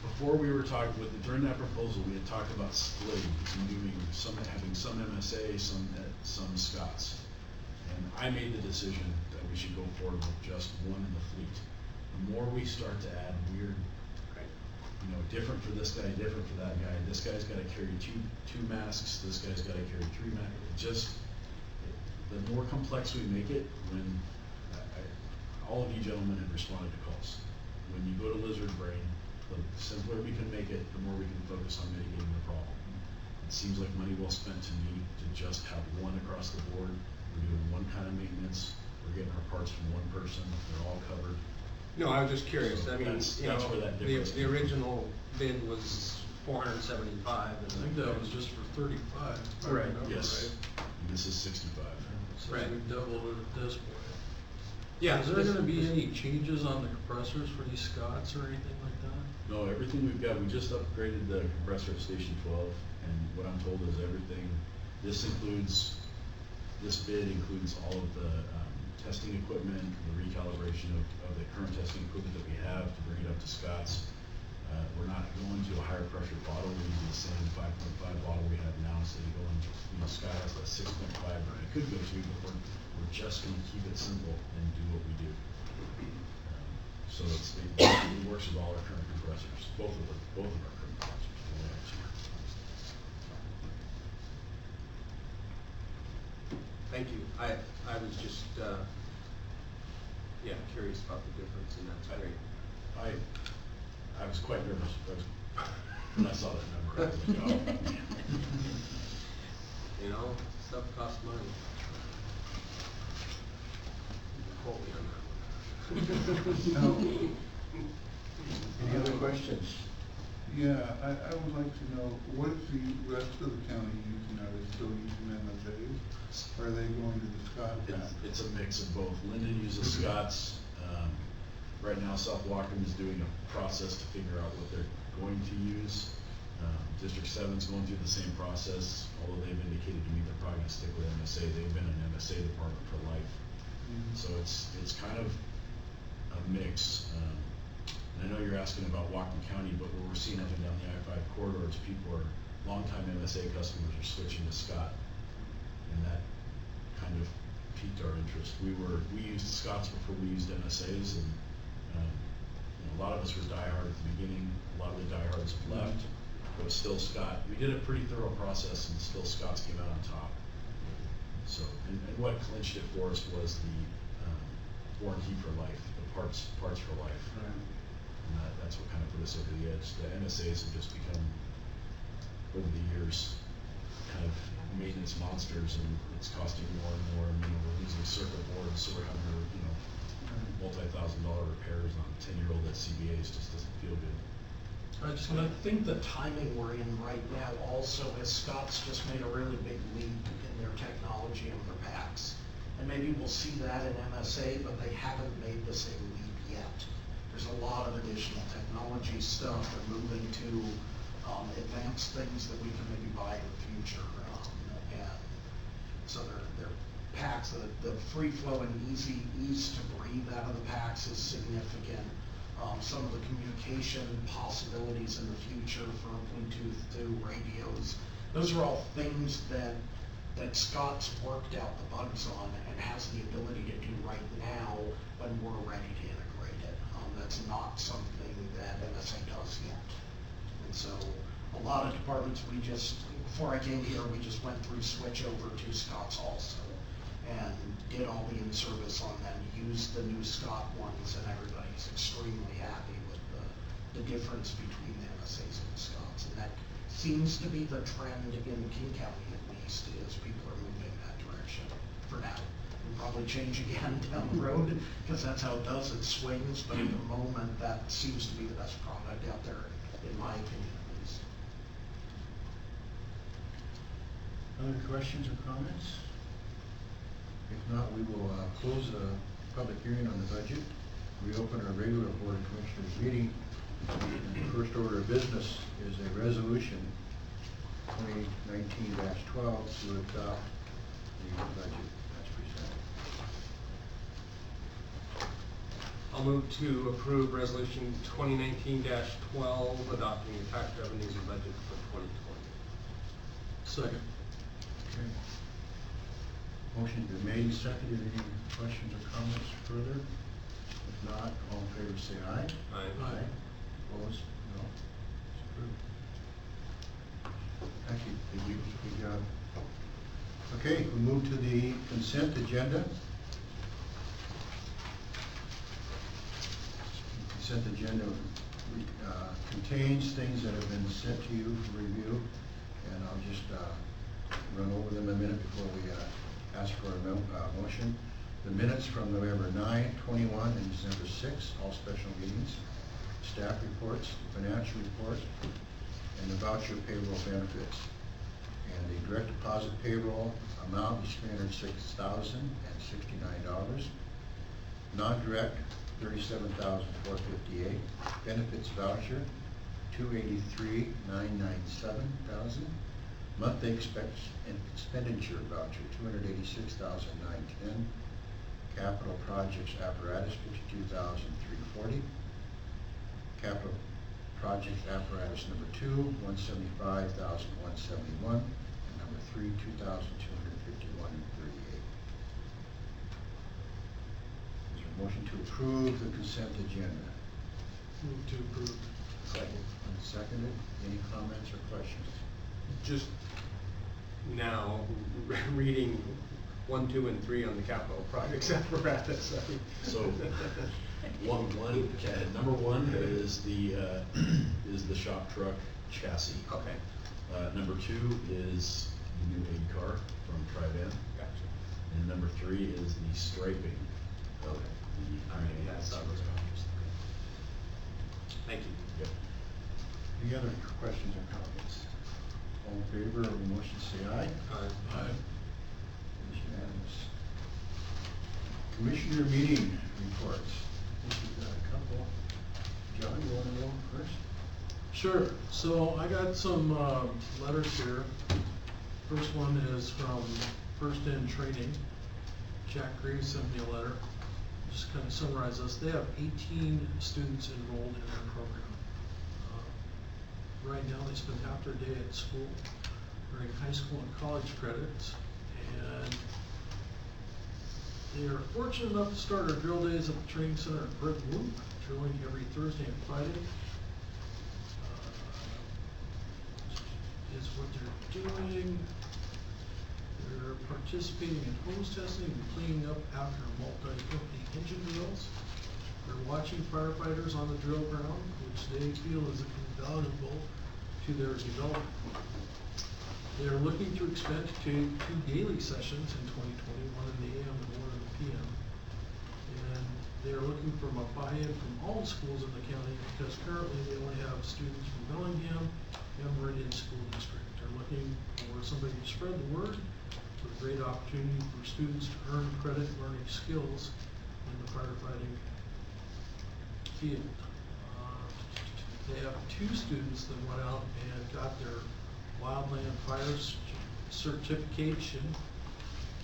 before we were talking, during that proposal, we had talked about splitting and doing having some MSA, some Scots. And I made the decision that we should go forward with just one in the fleet. The more we start to add weird, different for this guy, different for that guy, this guy's gotta carry two masks, this guy's gotta carry 3 masks, the more complex we make it, when, all of you gentlemen have responded to calls. When you go to Lizard Brain, the simpler we can make it, the more we can focus on mitigating the problem. It seems like money well spent to me to just have one across the board. We're doing one kind of maintenance, we're getting our parts from one person, they're all covered. No, I was just curious. I mean, That's you know, where that difference the came from. original bid was 475. I think that was just for 35. if I Right. remember Yes, right. and this is 65. So Right. we doubled it at this point. Yeah. Is there gonna be any changes on the compressors for these Scots or anything like that? No, everything we've got, we just upgraded the compressor at Station 12, and what I'm told is everything, this bid includes all of the testing equipment, the recalibration of the current testing equipment that we have to bring it up to Scott's. We're not going to a higher pressure bottle, we're using the same 5.5 bottle we have now, instead of going, Scott has a 6.5, or it could go to, but we're just gonna keep it simple and do what we do. So it works with all our current compressors, both of our current compressors. We only have 2. Thank you. I was just, curious about the difference, and that's great. I was quite nervous when I saw that number. I was like, oh, man. You know, stuff costs money. Quote me on that one. Any other questions? Yeah, I would like to know, what is the rest of the county using? Are they still using MSAs? Or are they going to the Scott pack? It's a mix of both. Linden uses Scott's. Right now, South Wacom is doing a process to figure out what their going to use. District 7's going through the same process, although they've indicated to me they're probably gonna stick with MSA. They've been an MSA department for life. So it's kind of a mix. And I know you're asking about Whatcom County, but what we're seeing up and down the I-5 corridors, people are, longtime MSA customers are switching to Scott. And that kind of piqued our interest. We used Scott's before we used MSA's, and a lot of us were diehard at the beginning. A lot of the diehards have left, but still Scott. We did a pretty thorough process, and still Scott's came out on top. So, and what clinched it for us was the warranty for life, the parts for life. And that's what kind of put us over the edge. The MSAs have just become, over the years, kind of maintenance monsters, and it's costing more and more. And, we're losing circuit boards, so we're having, multi-$1,000 repairs on 10-year-old SCBA's. Just doesn't feel good. And I think the timing we're in right now also is Scott's just made a really big leap in their technology and their packs. And maybe we'll see that in MSA, but they haven't made the same leap yet. There's a lot of additional technology stuff. They're moving to advanced things that we can maybe buy in the future. And so their packs, the free flow and ease to breathe out of the packs is significant. Some of the communication possibilities in the future for Bluetooth to radios, those are all things that Scott's worked out the bugs on and has the ability to do right now when we're ready to integrate it. That's not something that MSA does yet. And so a lot of departments, before I came here, we just went through switch over to Scott's also and did all the in-service on them, used the new Scott ones, and everybody's extremely happy with the difference between the MSAs and the Scotts. And that seems to be the trend in King County, at least, is people are moving that direction for now. It'll probably change again down the road, because that's how it does, it swings, but at the moment, that seems to be the best product out there, in my opinion at least. Other questions or comments? If not, we will close the public hearing on the budget. We open our regular Board of Commissioners meeting. And the first order of business is a resolution 2019-12 to adopt the budget as presented. I'll move to approve resolution 2019-12, adopting the tax revenues and budget for 2020. Second. Okay. Motion's been made and seconded. Any questions or comments further? If not, all in favor say aye. Aye. Opposed? No. It's approved. Thank you. Thank you. Good job. Okay, we move to the consent agenda. The consent agenda contains things that have been sent to you for review, and I'll just run over them a minute before we ask for a motion. The minutes from November 9, 21, and December 6, all special meetings, staff reports, financial report, and the voucher payroll benefits. And the direct deposit payroll amount is $306,069. Non-direct, $37,458. Benefits voucher, $283,997. Monthly expenditure voucher, $286,910. Capital projects apparatus, $52,340. Capital project apparatus number 2, $175,171. And number 3, $2,251.38. Is there a motion to approve the consent agenda? Move to approve. Second. Seconded. Any comments or questions? Just now, reading 1, 2, and 3 on the capital projects apparatus. So, number one is the shop truck chassis. Okay. Number 2 is the new aid car from Tri-Van. Gotcha. And number 3 is the striping of the Thank you. Yep. Any other questions or comments? All in favor of the motion, say aye. Aye. It's unanimous. Commissioner meeting reports. I think we've got a couple. John, you want to go first? Sure, so I got some, letters here. First one is from First In Training. Jack Graves sent me a letter, just kind of summarize this. They have 18 students enrolled in their program. Right now, they spend half their day at school, during high school and college credits, and they are fortunate enough to start our drill days at the training center at Brick Loop, drilling every Thursday and Friday. Is what they're doing. They're participating in hose testing and cleaning up after multi-company engine drills. They're watching firefighters on the drill ground, which they feel is invaluable to their development. They are looking to expand to 2 daily sessions in 2020, one in the AM and one in the PM. And they are looking for a buy-in from all the schools in the county, because currently they only have students from Bellingham and Meridian School District. They're looking for somebody to spread the word, with a great opportunity for students to earn credit learning skills in the firefighting field. They have 2 students that went out and got their wildland fire certification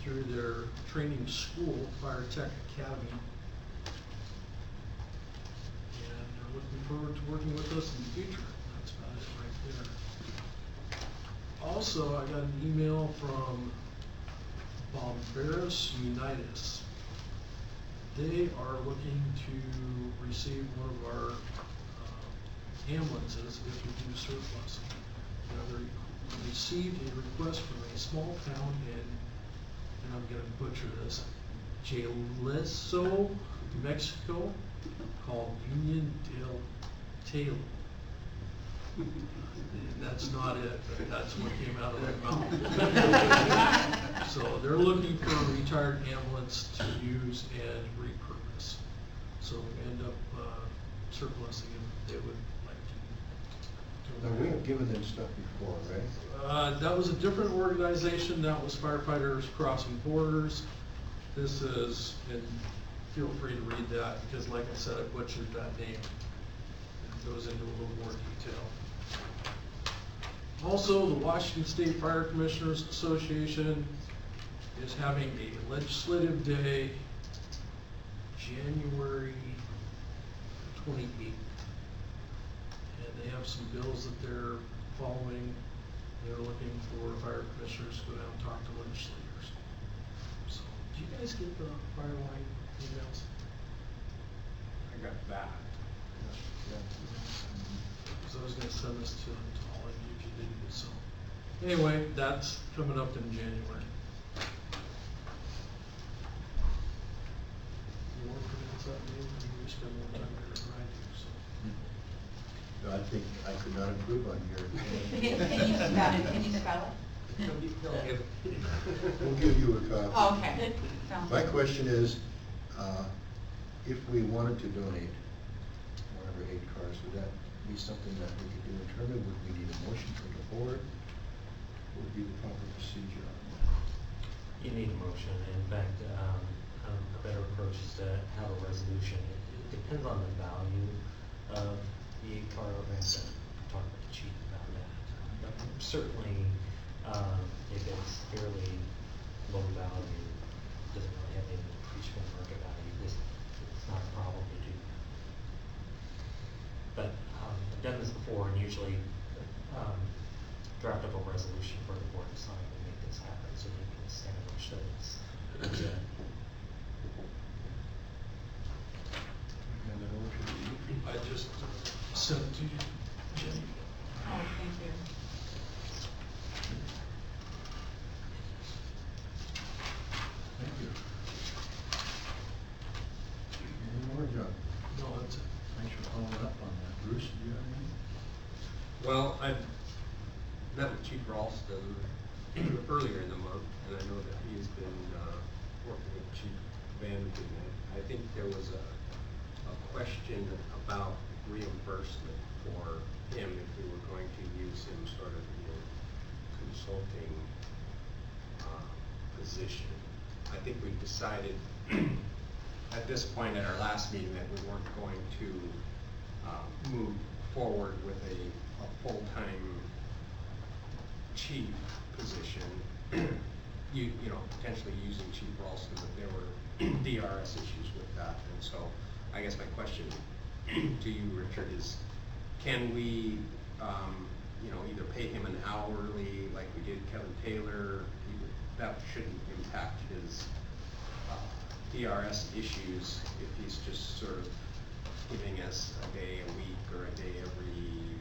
through their training school, Fire Tech Academy. And they're looking forward to working with us in the future. That's about it right there. Also, I got an email from Bomberos Unitas. They are looking to receive one of our ambulances if we do surplus. Now, they received a request from a small town in, and I'm gonna butcher this, Jalisco, Mexico, called Union del Taylor. That's not it, but that's what came out of their mouth. So they're looking for a retired ambulance to use and repurpose. So we end up surplusing if they would like to. Now, we have given them stuff before, right? That was a different organization. That was Firefighters Crossing Borders. This is, and feel free to read that, because like I said, I butchered that name. It goes into a little more detail. Also, the Washington State Fire Commissioners Association is having a legislative day, January 28th. And they have some bills that they're following. They're looking for fire commissioners to go down and talk to legislators. So, do you guys get the fire line emails? I got that. So I was gonna send this to all of you if you didn't, so. Anyway, that's coming up in January. You want to pronounce that name, or you spend more time here than I do, so. No, I think I could not improve on your. Can you spell it? Can you spell it? We'll give you a copy. Oh, okay. Sounds My good. question is, if we wanted to donate one of our 8 cars, would that be something that we could do internally? Would we need a motion from the board? What would be the proper procedure on that? You need a motion. In fact, a better approach is to have a resolution. It depends on the value of the 8-car event, and talk with the chief about that. But certainly, if it's fairly low value, doesn't really have any appreciable market value, it's not a problem to do. But I've done this before, and usually draft up a resolution for the board to sign and make this happen, so we can establish that it's legit. And the motion, I just sent it to you, Jenny. Oh, thank you. thank you. Any more, John? No, that's it. Thanks for following up on that. Bruce, do you have anything? Well, I met with Chief Ralston earlier in the month, and I know that he has been working with Chief Vanderton. I think there was a question about reimbursement for him if we were going to use him sort of in a consulting position. I think we've decided at this point at our last meeting that we weren't going to move forward with a full-time chief position, you know, potentially using Chief Ralston, but there were DRS issues with that. And so I guess my question to you, Richard, is can we, you know, either pay him an hourly like we did Kevin Taylor? That shouldn't impact his DRS issues if he's just sort of giving us a day a week or a day every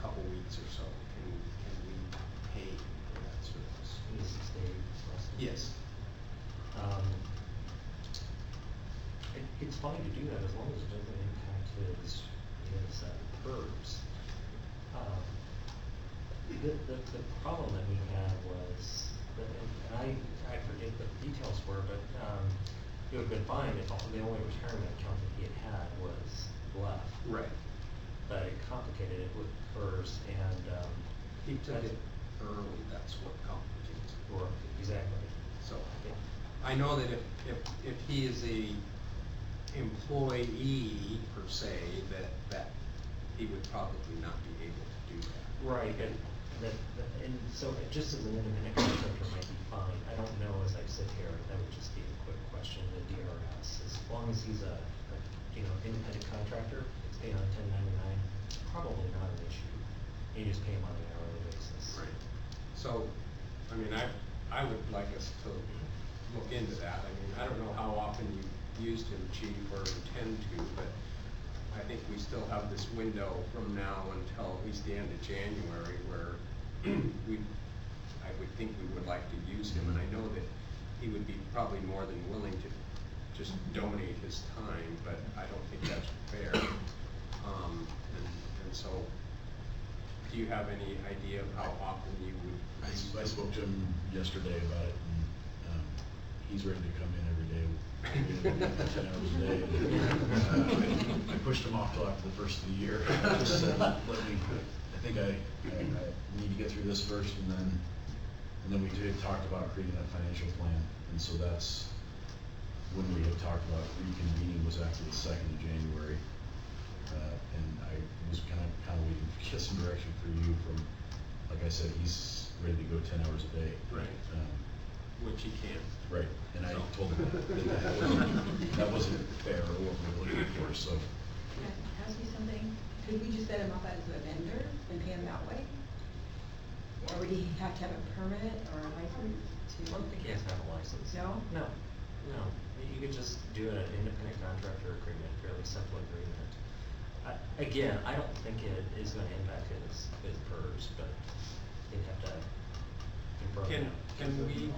couple weeks or so. Can we pay for that service? Is it stay plus? Yes. It's fine to do that as long as it doesn't impact his PERS. The problem that we had was, and I forget what the details were, but it would have been fine if the only retirement account that he had was left. Right. But it complicated it with PERS and, He took it early, that's what complicates it. or, exactly. So, Yeah. I know that if he is a employee per se, that he would probably not be able to do that. Right, and so just as an independent contractor might be fine. I don't know as I sit here, that would just be a quick question, the DRS, as long as he's a you know, independent contractor, it's paid on 1099, probably not an issue. You just pay him on an hourly basis. Right. So, I mean, I would like us to look into that. I mean, I don't know how often you used him, Chief, or intend to, but I think we still have this window from now until at least the end of January where I would think we would like to use him, and I know that he would be probably more than willing to just donate his time, but I don't think that's fair. And so, do you have any idea of how often you would? I spoke to him yesterday about it, and he's ready to come in every day, 10 hours a day. I pushed him off till after the first of the year. Just said, let me, I think I need to get through this first, and then we did talk about creating a financial plan, and so that's when we had talked about reconvening was after the 2nd of January. And I was kind of waiting to get some direction for you from, like I said, he's ready to go 10 hours a day. Right. Which he can. Right, and I So. told him that wasn't fair or what we were looking for, so. Can I ask you something? Could we just set him up as a vendor and pay him that way? Or would he have to have a permit or a license to? I don't think he has to have a license. No? No, no. You could just do an independent contractor agreement, fairly simple agreement. Again, I don't think it is gonna impact his PERS, but you'd have to confirm that. Can we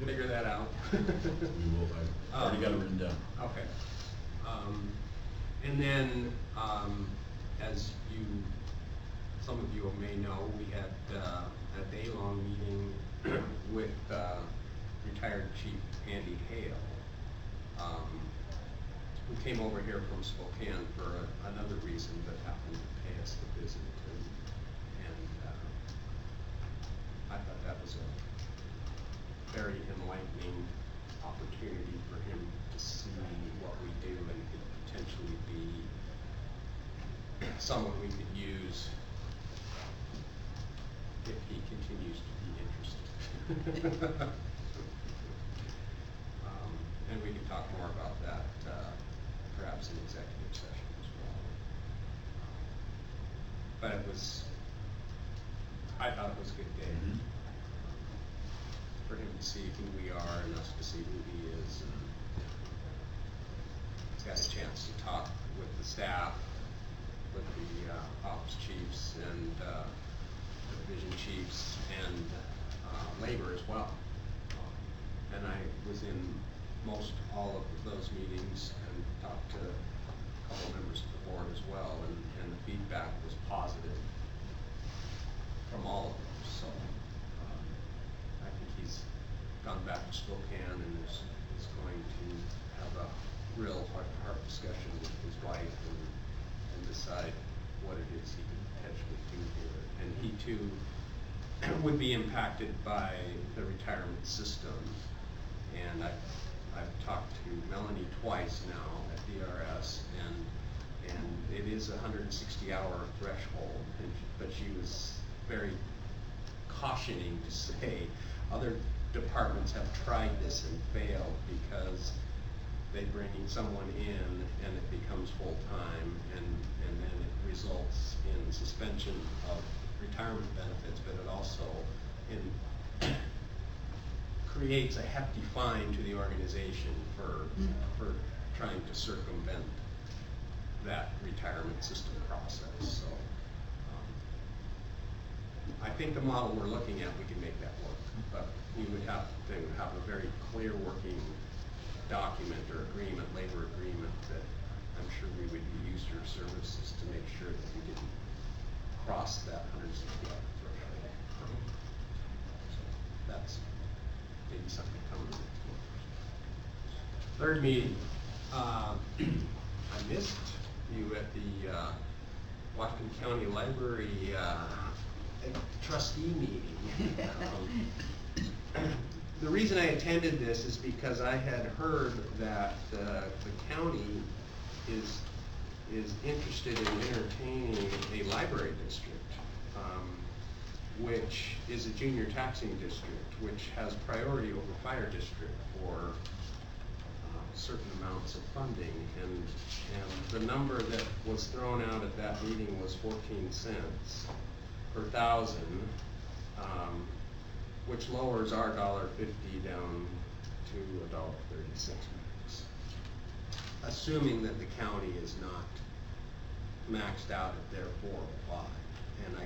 figure that out? We will, I've already got it written down. Okay. And then, as some of you may know, we had a day-long meeting with retired Chief Andy Hale, who came over here from Spokane for another reason, but happened to pay us the visit. And I thought that was a very enlightening opportunity for him to see what we do and could potentially be someone we could use if he continues to be interested. And we can talk more about that, perhaps in executive session as well. But I thought it was a good day. For him to see who we are and us to see who he is. And he's got a chance to talk with the staff, with the ops chiefs and the division chiefs and labor as well. And I was in most all of those meetings and talked to a couple members of the board as well, and the feedback was positive from all of them. So I think he's gone back to Spokane and is going to have a real heart-to-heart discussion with his wife and decide what it is he can potentially do here. And he too would be impacted by the retirement system. And I've talked to Melanie twice now at DRS, and it is a 160-hour threshold, but she was very cautioning to say other departments have tried this and failed because they bring someone in and it becomes full-time, and then it results in suspension of retirement benefits, but it also creates a hefty fine to the organization for trying to circumvent that retirement system process. So I think the model we're looking at, we can make that work, but they would have a very clear working document or agreement, labor agreement, that I'm sure we would use your services to make sure that we didn't cross that 160-hour threshold. So that's maybe something coming. Third meeting, I missed you at the Whatcom County Library trustee meeting. The reason I attended this is because I had heard that the county is interested in entertaining a library district, which is a junior taxing district, which has priority over fire district for certain amounts of funding, and the number that was thrown out at that meeting was 14 cents per thousand, which lowers our $1.50 down to $1.36 max, assuming that the county is not maxed out at their 405. And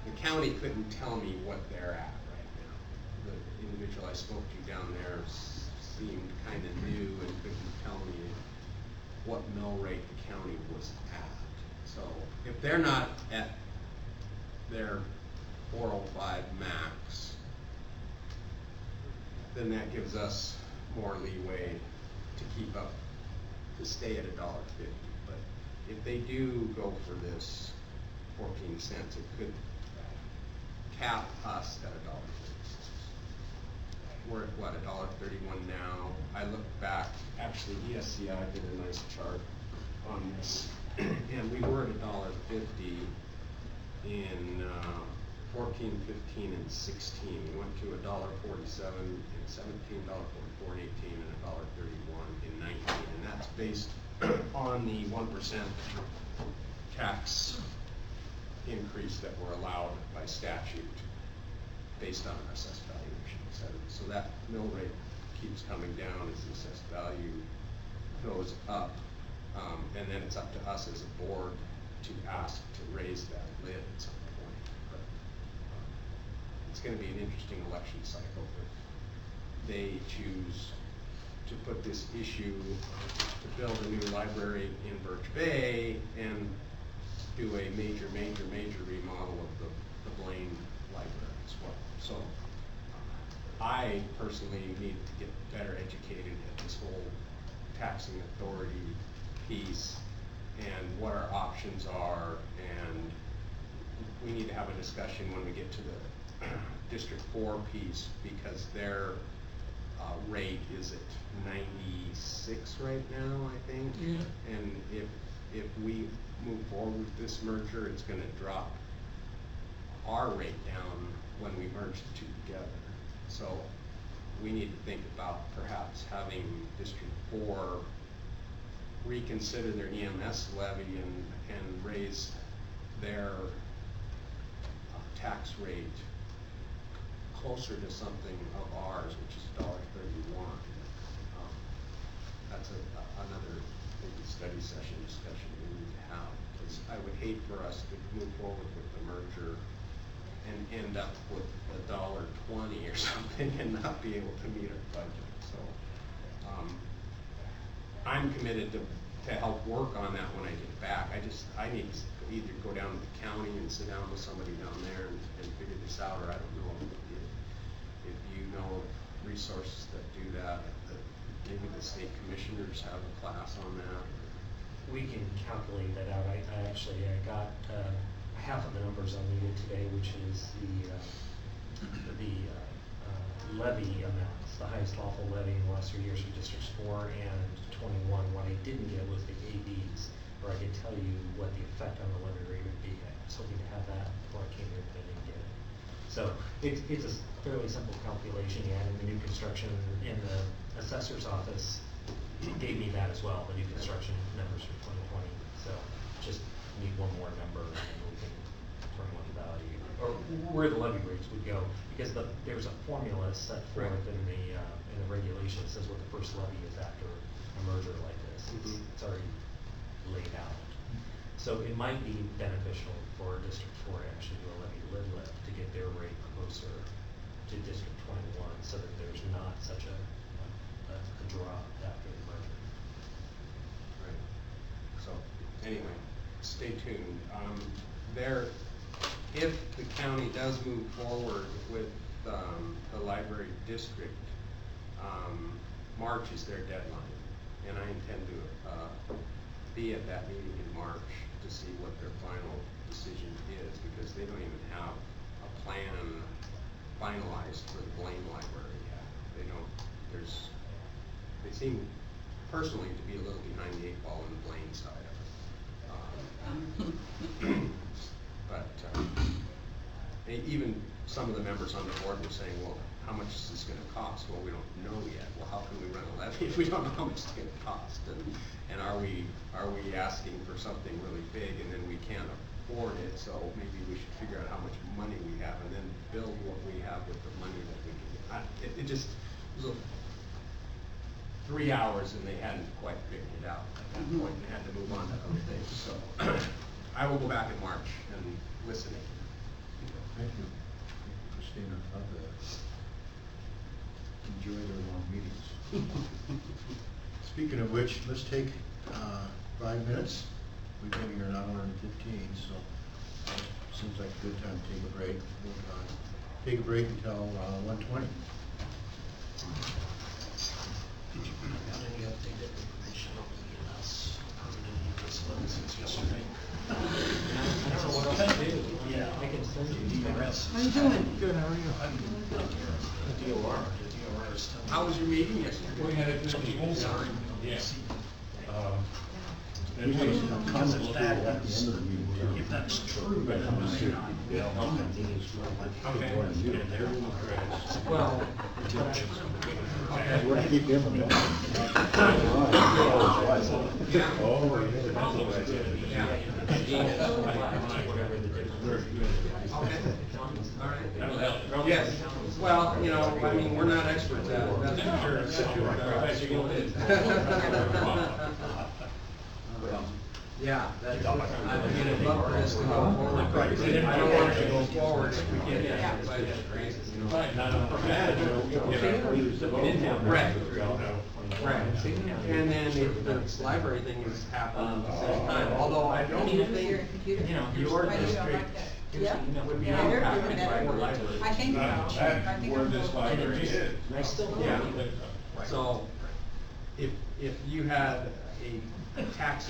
the county couldn't tell me what they're at right now. The individual I spoke to down there seemed kind of new and couldn't tell me what mill rate the county was at. So if they're not at their 405 max, then that gives us more leeway to keep up, to stay at $1.50. But if they do go for this 14 cents, it could cap us at $1.50. We're at what, $1.31 now? I looked back, actually ESCI did a nice chart on this, and we were at $1.50 in 14, 15, and 16. We went to $1.47 in 17, $1.44 in 18, and $1.31 in 19, and that's based on the 1% tax increase that we're allowed by statute based on our assessed valuation. So that mill rate keeps coming down as the assessed value goes up, and then it's up to us as a board to ask to raise that lid at some point. But it's going to be an interesting election cycle if they choose to put this issue to build a new library in Birch Bay and do a major remodel of the Blaine Library as well. So I personally need to get better educated at this whole taxing authority piece and what our options are, and we need to have a discussion when we get to the District 4 piece, because their rate is at 96 right now, I think. Yeah. And if we move forward with this merger, it's going to drop our rate down when we merge the two together. So we need to think about perhaps having District 4 reconsider their EMS levy and raise their tax rate closer to something of ours, which is $1.31. That's another maybe study session discussion we need to have, because I would hate for us to move forward with the merger and end up with $1.20 or something and not be able to meet our budget. So I'm committed to help work on that when I get back. I need to either go down to the county and sit down with somebody down there and figure this out, or I don't know if you know of resources that do that. Maybe the state commissioners have a class on that. We can calculate that out. I got half of the numbers I needed today, which is the levy amounts, the highest lawful levy in the last 3 years for districts 4 and 21. What I didn't get was the ABs. or I could tell you what the effect on the levy rate would be. I was hoping to have that before I came here, but I didn't get it. So it's a fairly simple calculation. You add in the new construction in the assessor's office. It gave me that as well, the new construction numbers for 2020. So just need one more number and we can determine what the value, or where the levy rates would go. Because there's a formula set forth in the regulation that says what the first levy is after a merger like this. It's already laid out. So it might be beneficial for District 4 to actually do a levy lift to get their rate closer to District 21 so that there's not such a drop after the merger. Right. So, anyway, stay tuned. If the county does move forward with the library district, March is their deadline, and I intend to be at that meeting in March to see what their final decision is, because they don't even have a plan finalized for the Blaine Library yet. They seem personally to be a little behind the 8 ball on the Blaine side of it. But even some of the members on the board were saying, well, how much is this going to cost? Well, we don't know yet. Well, how can we run a levy if we don't know how much it's going to cost? And are we asking for something really big and then we can't afford it? So maybe we should figure out how much money we have and then build what we have with the money that we can get. It just was 3 hours and they hadn't quite figured it out at that point and had to move on to other things. So I will go back in March and listen. Thank you, Christina. Love that. Enjoy their long meetings. Speaking of which, let's take 5 minutes. We've been here an hour and 15, so seems like a good time to take a break. We'll take a break until 1:20. Did you bring out any updated information on the permanent use since yesterday? I don't know what else to do. Yeah. I can send you DRS. How you doing? Good, how are you? I'm the DOR is telling me. How was your meeting yesterday? We had a good Something meeting. sorry. Yeah. Because it's bad news. If that's true, then I may not. Okay. Well, We're gonna keep him from Yes, well, I mean, we're not experts at it, that's for sure. Yeah, that's, I mean, I'd love for this to go forward, but I don't want it to go forward if we can't get the budget raised, Right, not bad, we didn't have. Right. Right, and then if the library thing is happening at the same time, although I don't think, your district would be impacted by the library. I think so. That's where this library is. I still Yeah. think So, if you had a tax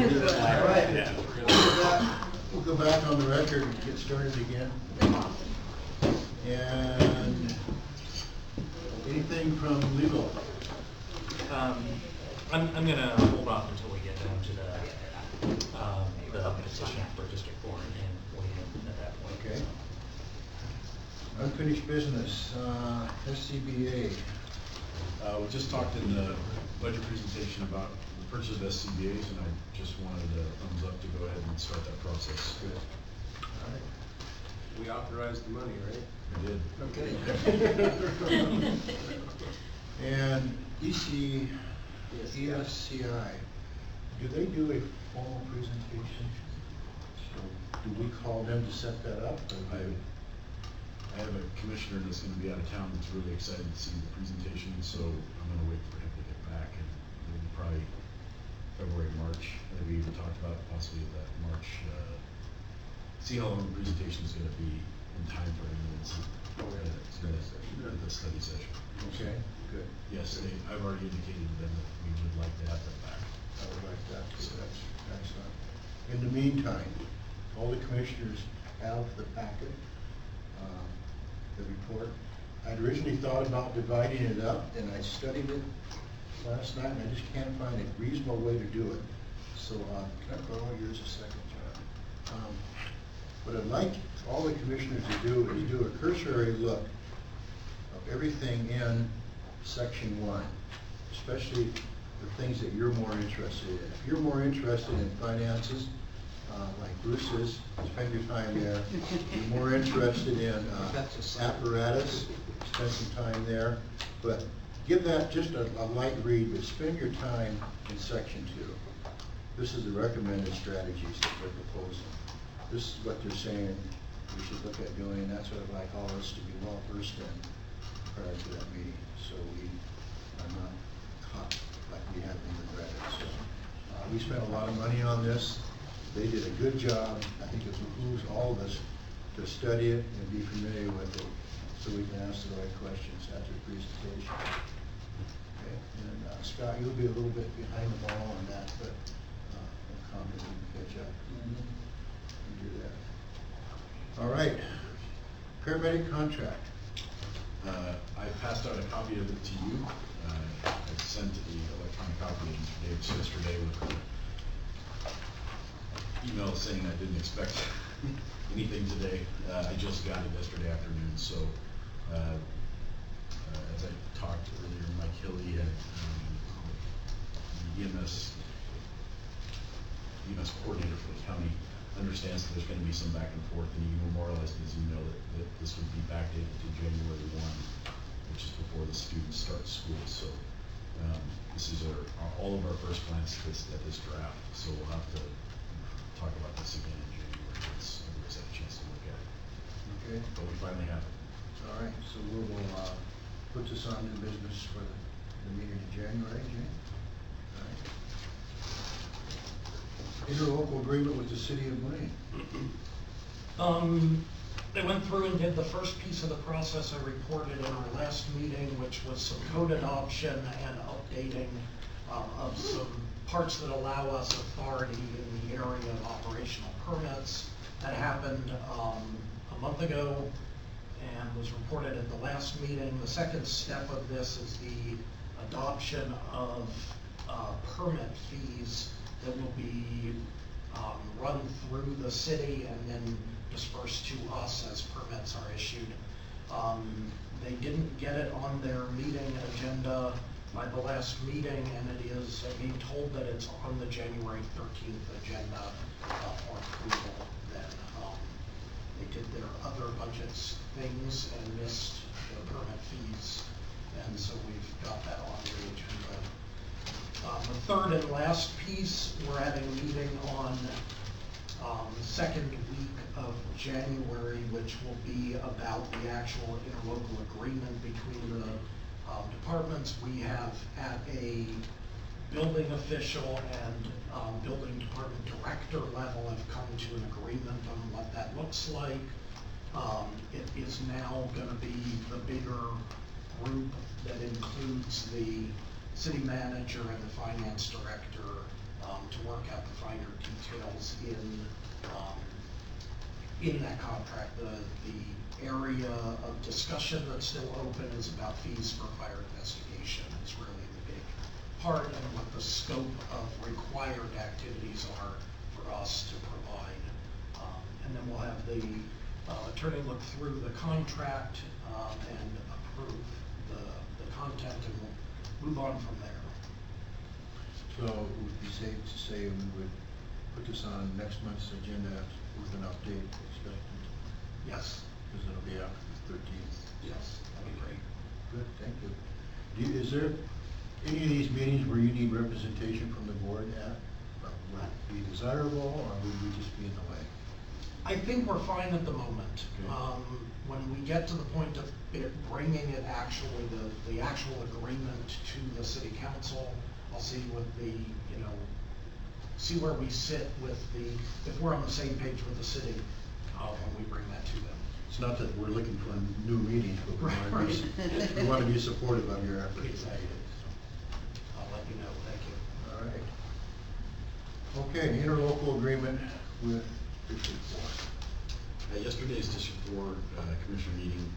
All right, Yeah. with that, we'll go back on the record and get started again. And anything from legal? I'm gonna hold off until we get down to the petition for District 4 and weigh in at that point. Okay. Unfinished business, SCBA. We just talked in the budget presentation about the purchase of SCBA's, and I just wanted a thumbs up to go ahead and start that process. Good. All right. We authorized the money, right? I did. Okay. And ESCI, do they do a formal presentation? So do we call them to set that up? Or do I have a commissioner that's gonna be out of town that's really excited to see the presentation, so I'm gonna wait for him to get back, and maybe probably February, March, maybe we even talked about possibly that March, see how long the presentation is gonna be in time for him, and see. It's gonna the study session. Okay, good. Yes, I've already indicated to them that we would like to have that back. I would like that, so that's excellent. In the meantime, all the commissioners have the packet, the report. I'd originally thought about dividing it up, and I studied it last night, and I just can't find a reasonable way to do it. So, can I borrow yours a second, John? What I'd like all the commissioners to do is do a cursory look of everything in section 1, especially the things that you're more interested in. If you're more interested in finances, like Bruce is, spend your time there. If you're more interested in apparatus, spend some time there. But give that just a light read, but spend your time in section 2. This is the recommended strategies that they're proposing. This is what they're saying we should look at doing, and that's what I'd like all of us to be well versed in prior to that meeting, so we are not caught like we have been with Reddit. So, we spent a lot of money on this. They did a good job. I think it behooves all of us to study it and be familiar with it, so we can ask the right questions after the presentation. Okay, and Scott, you'll be a little bit behind the ball on that, but I'm confident you can catch up and do that. All right, paramedic contract. I passed out a copy of it to you. I sent the electronic copy to Davis yesterday with an email saying I didn't expect anything today. I just got it yesterday afternoon, so as I talked earlier, Mike Hilly and the EMS coordinator for the county understands that there's going to be some back and forth, and he memorialized in his email that this would be backdated to January 1, which is before the students start school. So this is all of our first glance at this draft, so we'll have to talk about this again in January once everybody's had a chance to look at it. Okay. But we finally have it. All right, so we will put this on to business for the meeting in January, Jane. All right. Interlocal agreement with the city of Blaine. They went through and did the first piece of the process I reported in our last meeting, which was some code adoption and updating of some parts that allow us authority in the area of operational permits. That happened a month ago and was reported at the last meeting. The second step of this is the adoption of permit fees that will be run through the city and then dispersed to us as permits are issued. They didn't get it on their meeting agenda by the last meeting, and it is being told that it's on the January 13th agenda for approval. Then they did their other budgets things and missed the permit fees, and so we've got that on the agenda. The third and last piece, we're having a meeting on the second week of January, which will be about the actual interlocal agreement between the departments. We have at a building official and building department director level have come to an agreement on what that looks like. It is now going to be the bigger group that includes the city manager and the finance director to work out the finer details in that contract. The area of discussion that's still open is about fees for fire investigation. It's really the big part, and what the scope of required activities are for us to provide. And then we'll have the attorney look through the contract and approve the content, and we'll move on from there. So it would be safe to say we would put this on next month's agenda with an update expected, Yes. because it'll be after the 13th. Yes, that'd be great. Good, thank you. Is there any of these meetings where you need representation from the board at? Would it be desirable, or would we just be in the way? I think we're fine at the moment. Okay. When we get to the point of bringing it actually, the actual agreement to the city council, I'll see what see where we sit with if we're on the same page with the city, when we bring that to them. It's not that we're looking for new meetings, but Right. we want to be supportive of your efforts. Exactly. I'll let you know, thank you. All right. Okay, interlocal agreement with District 4. At yesterday's District 4 Commissioner meeting,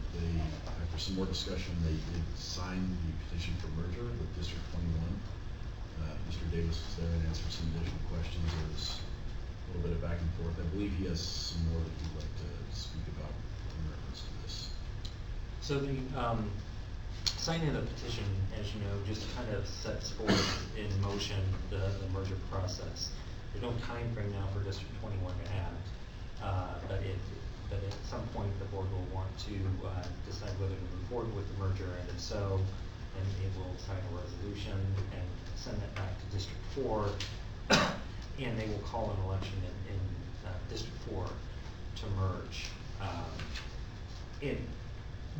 after some more discussion, they did sign the petition for merger with District 21. Mr. Davis was there and answered some additional questions. There was a little bit of back and forth. I believe he has some more that he'd like to speak about in reference to this. So the signing of the petition, as you know, just kind of sets forth in motion the merger process. There's no time frame now for District 21 to act, but at some point the board will want to decide whether to move forward with the merger, and if so, then it will sign a resolution and send that back to District 4, and they will call an election in District 4 to merge.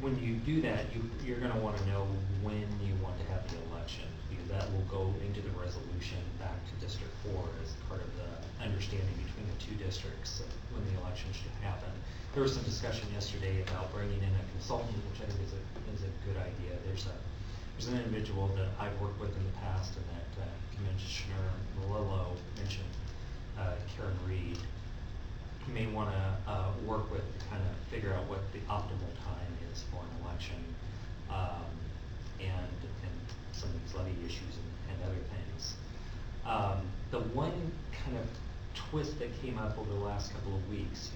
When you do that, you're going to want to know when you want to have the election, because that will go into the resolution back to District 4 as part of the understanding between the two districts of when the election should happen. There was some discussion yesterday about bringing in a consultant, which I think is a good idea. There's an individual that I've worked with in the past, and that Commissioner Malillo mentioned, Karen Reed. You may want to work with to kind of figure out what the optimal time is for an election, and some of these levy issues and other things. The one kind of twist that came up over the last couple of weeks,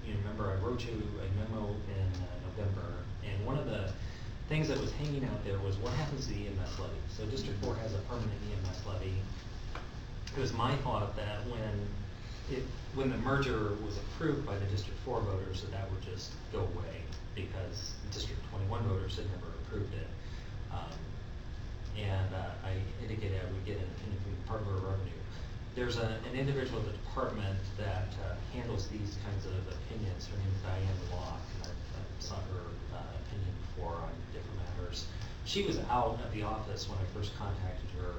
you remember I wrote you a memo in November, and one of the things that was hanging out there was what happens to the EMS levy. So District 4 has a permanent EMS levy. It was my thought that when the merger was approved by the District 4 voters, that would just go away, because District 21 voters had never approved it. I indicated I would get an opinion from the Department of Revenue. There's an individual in the department that handles these kinds of opinions. Her name is Diane Locke, and I've sought her opinion before on different matters. She was out at the office when I first contacted her.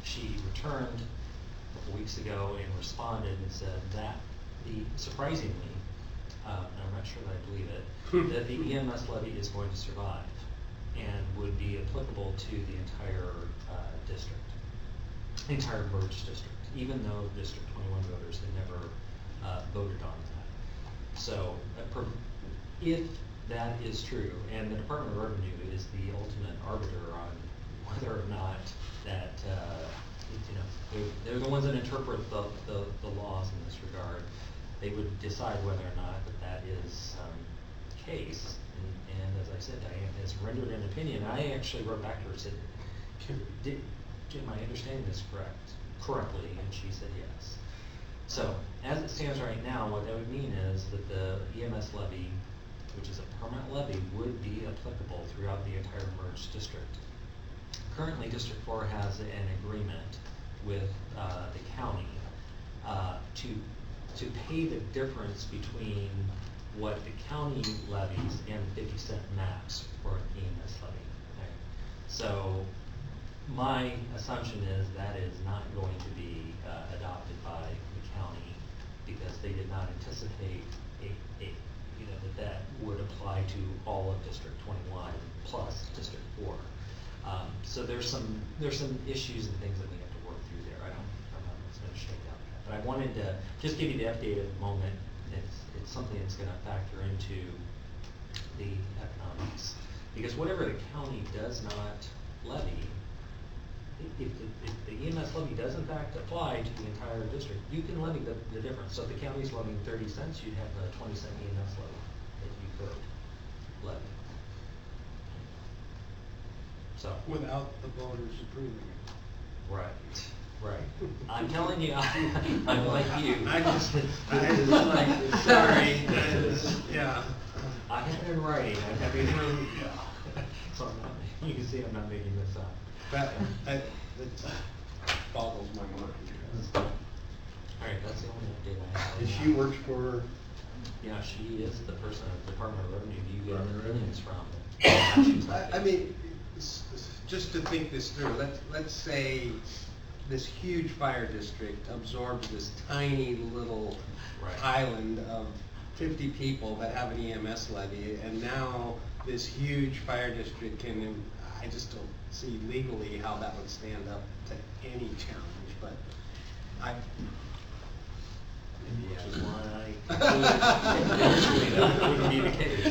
She returned a couple weeks ago and responded and said that surprisingly, and I'm not sure that I believe it, that the EMS levy is going to survive and would be applicable to the entire district, the entire merged district, even though District 21 voters had never voted on that. So if that is true, and the Department of Revenue is the ultimate arbiter on whether or not that, they're the ones that interpret the laws in this regard. They would decide whether or not that is the case. And as I said, Diane has rendered an opinion. I actually wrote back to her and said, Jim, I understand this correctly, and she said yes. So, as it stands right now, what that would mean is that the EMS levy, which is a permanent levy, would be applicable throughout the entire merged district. Currently, District 4 has an agreement with the county to pay the difference between what the county levies and 50-cent max for an EMS levy. Okay? So my assumption is that is not going to be adopted by the county, because they did not anticipate that would apply to all of District 21 plus District 4. So there's some issues and things that we have to work through there. I'm not going to spend But I wanted to just give you the update at the moment. It's something that's gonna factor into the economics. Because whatever the county does not levy, if the EMS levy does in fact apply to the entire district, you can levy the difference. So if the county's levying 30 cents, you'd have a 20-cent EMS levy that you could levy. So. Without the voters approving it. Right. I'm telling you, I'm like you. I just like, sorry, yeah. I have it in writing, I have it in, so I'm not, you can see I'm not making this up. That boggles my mind. Alright, that's the only update I have. And she works for, Yeah, she is the person at the Department of Revenue you get Department of Revenue. opinions from. I mean, just to think this through, let's say this huge fire district absorbs this tiny little Right. island of 50 people that have an EMS levy, and now this huge fire district can, I just don't see legally how that would stand up to any challenge, but I. Which is why I concluded that wouldn't be the case.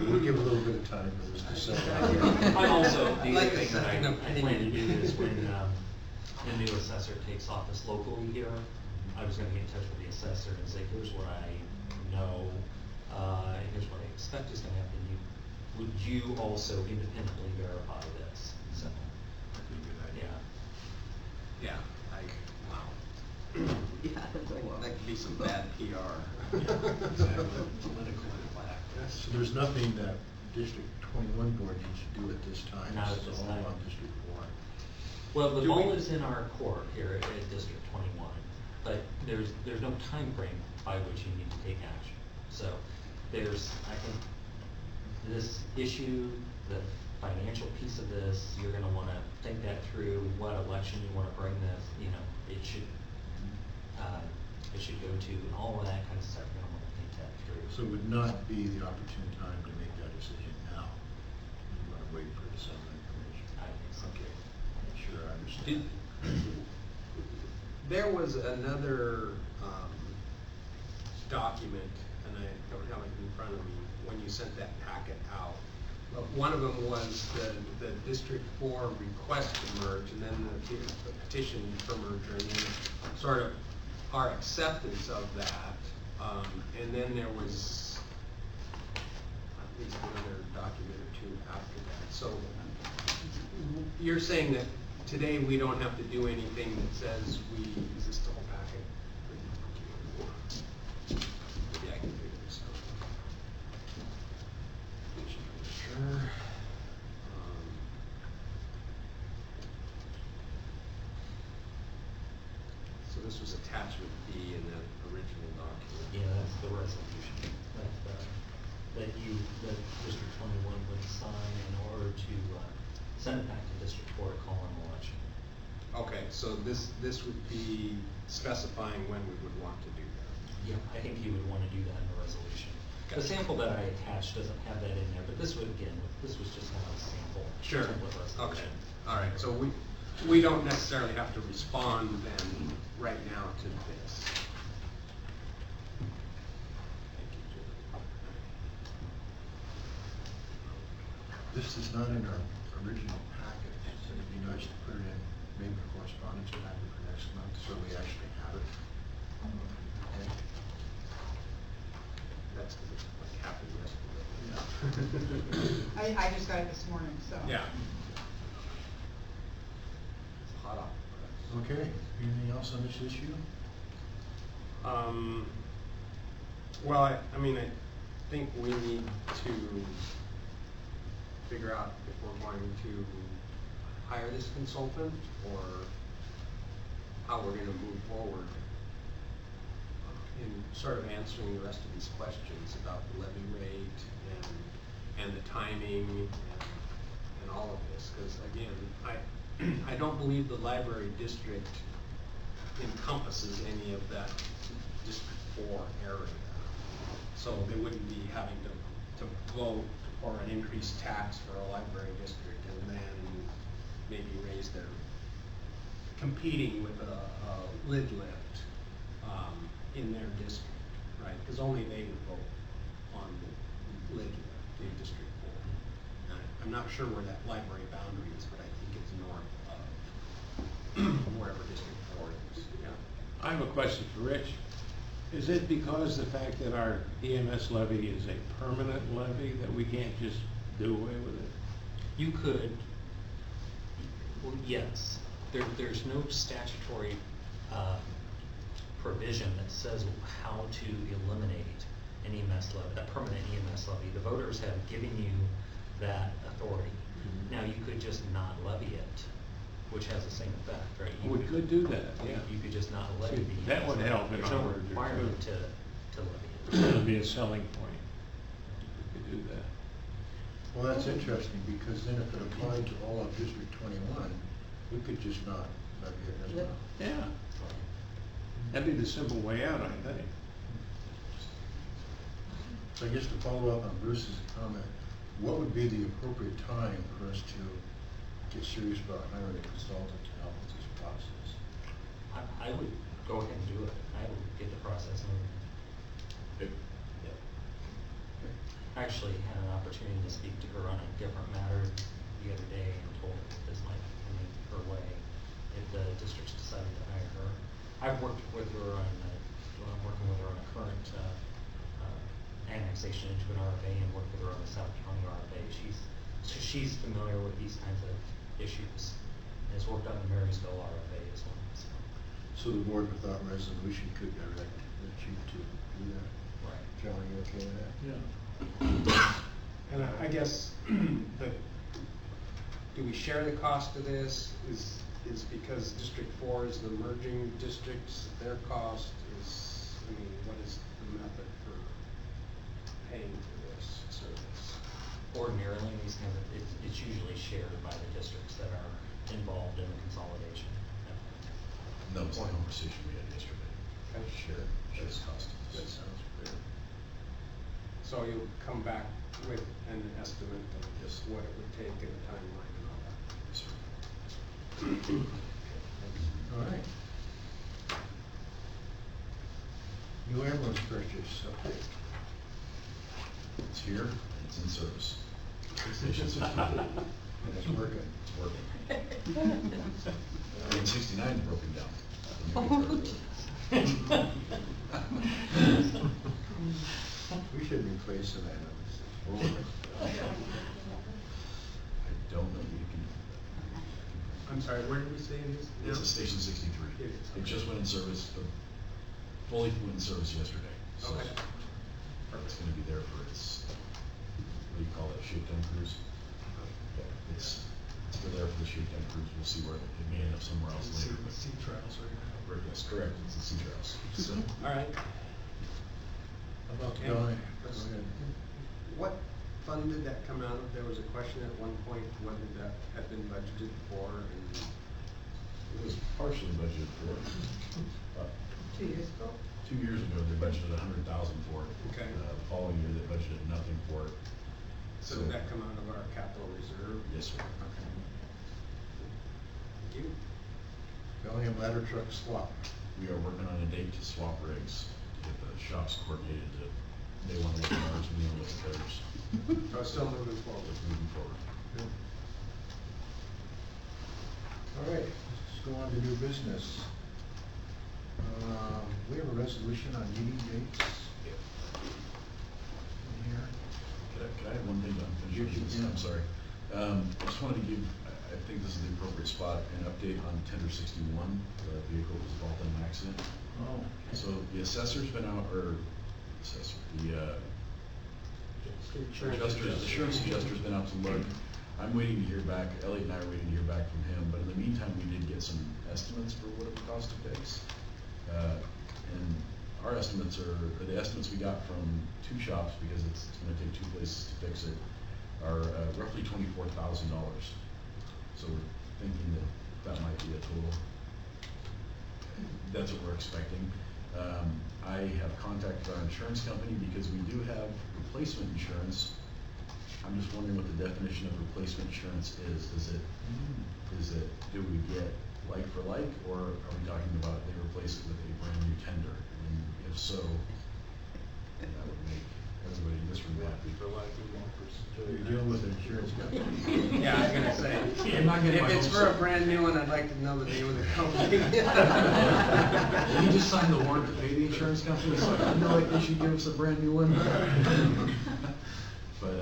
we'll give a little bit of time for this to settle out. I'm also, the other Like thing that I second plan to opinion. do is when, the new assessor takes office locally here, I was gonna get in touch with the assessor and say, here's what I know, here's what I expect is gonna happen. Would you also independently verify this? So, That'd be a good idea. yeah. Yeah, wow. Yeah, that's a lot. That could be some bad PR. Political impact. So there's nothing that District 21 board needs to do at this time? Not at This is this all time. on District 1. Well, the Do ball we- is in our court here at District 21, but there's no time frame by which you need to take action. So there's, I think, this issue, the financial piece of this, you're gonna wanna think that through, what election you wanna bring this, it should go to, and all of that kind of stuff, you're gonna wanna think that through. So it would not be the opportune time to make that decision now? You want to wait for the summer information? I think so. Okay, make sure I understand. There was another, document, and I don't have it in front of me, when you sent that packet out. But one of them was the District 4 request to merge, and then the petition for merger, and then sort of our acceptance of that. And then there was at least another document or two after that. So you're saying that today we don't have to do anything that says is this the whole packet? Maybe I can figure this out. Sure. So this was attachment B in that original document. Yeah, that's the resolution that District 21 would sign in order to send it back to District 4 to call an election. Okay, so this would be specifying when we would want to do that. Yeah, I think you would want to do that in the resolution. The Gotcha. sample that I attached doesn't have that in there, but this would, again, this was just kind of a sample. Sure. template resolution. Okay, all right, so we don't necessarily have to respond then right now to this. Thank you, Jim. This is not in our original packet, so it'd be nice to put it in, maybe the correspondence packet for next month, so we actually have it. Okay. That's because it like happened yesterday. Yeah. I just got it this morning, so. Yeah. It's hot off the press. Okay, anything else on this issue? Well, I mean, I think we need to figure out if we're going to hire this consultant or how we're gonna move forward in sort of answering the rest of these questions about the levy rate and the timing and all of this. Because again, I don't believe the library district encompasses any of that District 4 area. So they wouldn't be having to vote for an increased tax for a library district and then maybe raise their competing with a lid lift, in their district, right? Because only they would vote on the lid lift in District 4. I'm not sure where that library boundary is, but I think it's north of wherever District 4 is, yeah. I have a question for Rich. Is it because the fact that our EMS levy is a permanent levy that we can't just do away with it? You could, well, yes, there's no statutory, provision that says how to eliminate an EMS levy, a permanent EMS levy. The voters have given you that authority. Now, you could just not levy it, which has the same effect, right? You We could do that, yeah. You could just not levy See, the that EMS would levy. help in There's no our order, requirement too. to levy it. That'd be a selling point. We could do that. Well, that's interesting, because then if it applied to all of District 21, we could just not levy it as well. Yeah. That'd be the simple way out, I think. So I guess to follow up on Bruce's comment, what would be the appropriate time for us to get serious about hiring a consultant to help with this process? I would go ahead and do it. I would get the process moving. I actually had an opportunity to speak to her on a different matter the other day and told her that this might come her way if the district's decided to hire her. I've worked with her on, I'm working with her on a current, annexation into an RFA and worked with her on the South County RFA. She's familiar with these kinds of issues and has worked on the Marysville RFA as well, so. So the board without resolution could direct the chief to do that? Right. John, are you okay with that? Yeah. And I guess, do we share the cost of this? Is because District 4 is the merging districts, their cost is, I mean, what is the method for paying for this service? Ordinarily, these kinds of, it's usually shared by the districts that are involved in the consolidation. That was the conversation we had yesterday. Okay. Share the cost. That sounds fair. So you'll come back with an estimate of Yes. what it would take and the timeline and all that? Yes, sir. All right. New ambulance purchase update. It's here, and it's in service. And it's working. It's working. I mean, 69 is broken down. We should replace some ambulances. I don't know that you can. I'm sorry, where did we say it is? It's a Station 63. It is, It just went in service, fully went in service yesterday. So Okay. it's gonna be there for its, what do you call it, shakedown cruise? Yeah, it's there for the shakedown cruise. We'll see where it may end up somewhere else later. but- Sea trials right now. Right, that's correct, it's the sea trials. So, All right. How about the And Valley? let's- Go ahead. What fund did that come out of? There was a question at one point whether that had been budgeted for, and it was partially budgeted for. 2 years ago? 2 years ago, they budgeted 100,000 for it. Okay. The following year, they budgeted nothing for it. so did that come out of our capital reserve? Yes, sir. Okay. Thank you. Valium ladder truck swap. We are working on a date to swap rigs, to get the shops coordinated to, they want to look at ours, we want to look at theirs, So it's still moving forward. moving forward. All right, let's go on to new business. We have a resolution on meeting dates in here. Could I have one thing to finish You this? can. I'm sorry. I just wanted to give, I think this is the appropriate spot, an update on Tender 61, the vehicle was involved in an accident. Oh. So the assessor's been out, or assessor, the, insurance adjuster's been out to look. I'm waiting to hear back, Elliot and I are waiting to hear back from him, but in the meantime, we did get some estimates for what it would cost to fix. And our estimates are, or the estimates we got from 2 shops, because it's gonna take 2 places to fix it, are roughly $24,000. So we're thinking that that might be a total. That's what we're expecting. I have contacted our insurance company because we do have replacement insurance. I'm just wondering what the definition of replacement insurance is. Is it, do we get like for like, or are we talking about they replace it with a brand new tender? And if so, then that would make everybody in this room happy. You're dealing with an insurance company. Yeah, I was gonna say, I'm not getting my if it's hopes for a up. brand new one, I'd like to know the name of the company. Did he just sign the warrant to pay the insurance company? So I feel like they should give us a brand new one. But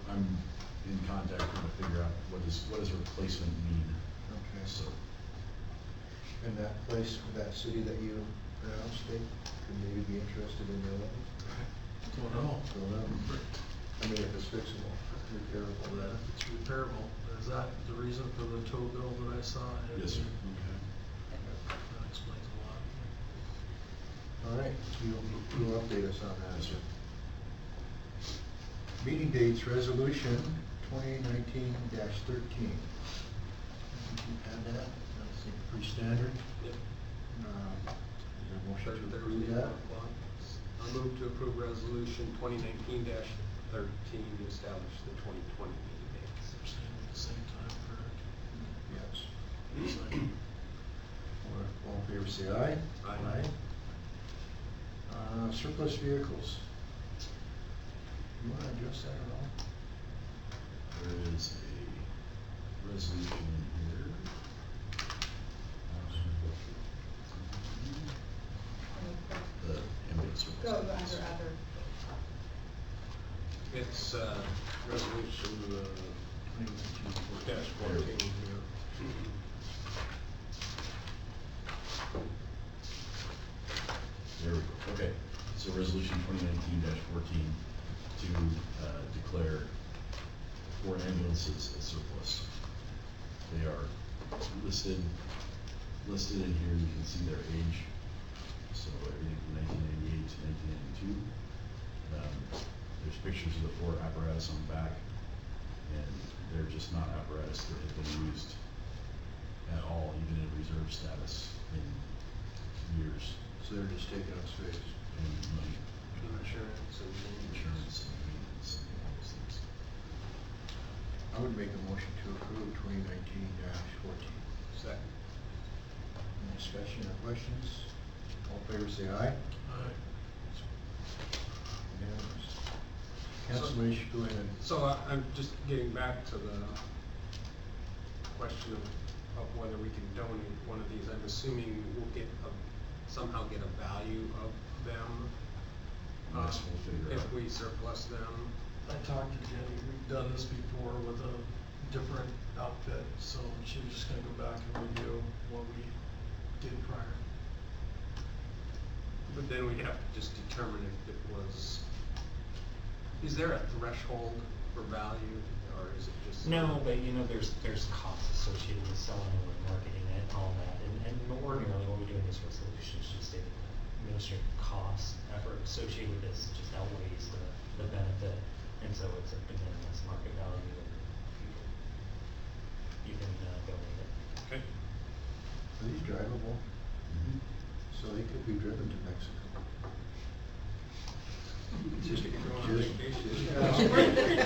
I'm in contact trying to figure out what does replacement mean? Okay. So, And that place, that city that you pronounced, they could maybe be interested in the other one? Don't know. Don't know. I mean, if it's fixable, repairable, That then. it's repairable. Is that the reason for the tow bill that I saw? yes, sir. That explains a lot. All right, you'll update us on that. Yes, sir. Meeting dates, resolution 2019-13. You had that, that's pretty standard. Yep. Is there a motion to Thursday, approve that? 4 o'clock. I move to approve resolution 2019-13 to establish the 2020 meeting dates. They're saying at the same time, correct? Yes. All in favor, say aye. Aye. Surplus vehicles. You wanna address that at all? There is a resolution in here. The ambulance surplus. Go under other. It's, resolution, dash 14. yeah. There we go, okay. So resolution 2019-14 to declare 4 ambulances as surplus. They are listed in here, you can see their age. So everything from 1998 to 1992. There's pictures of the 4 apparatus on the back, and they're just not apparatus that have been used at all, even in reserve status in years. So they're just taking up space. And money, Insurance and. insurance and maintenance and all those things. I would make a motion to approve 2019-14. Second. Any discussion or questions? All in favor, say aye. Aye. Unanimous. Cancellation, go ahead. So I'm just getting back to the question of whether we can donate one of these. I'm assuming we'll somehow get a value of them. Yes, we'll figure If out. we surplus them. I talked to Jenny, we've done this before with a different outfit, so she was just gonna go back and review what we did prior. But then we'd have to just determine if it was, is there a threshold for value, or is it just? No, but there's costs associated with selling and marketing it and all that, and ordinarily what we do in this resolution is just stating that administrative cost effort associated with this just outweighs the benefit, and so it's a de minimis market value, and you can donate it. Okay. Are these drivable? Mhm. So they could be driven to Mexico. Just to go on vacation.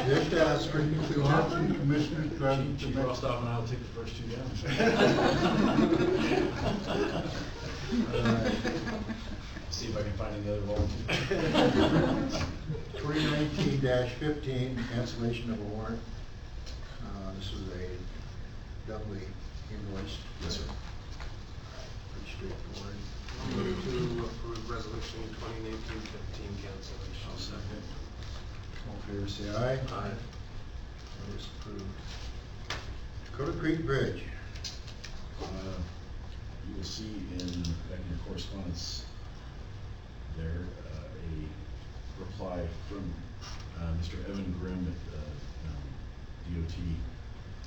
Just asking. If the often commissioners driving to Chief Mexico. Rostoff and I will take the first 2 down. See if I can find any other volunteers. 2019-15, cancellation of a warrant. This is a doubly invoiced. Yes, sir. Pretty straightforward. I'll move to approve resolution 2019-15 cancellation. I'll second. All in favor, say aye. Aye. That is approved. Dakota Creek Bridge. You will see back in your correspondence there, a reply from Mr. Evan Grimm at DOT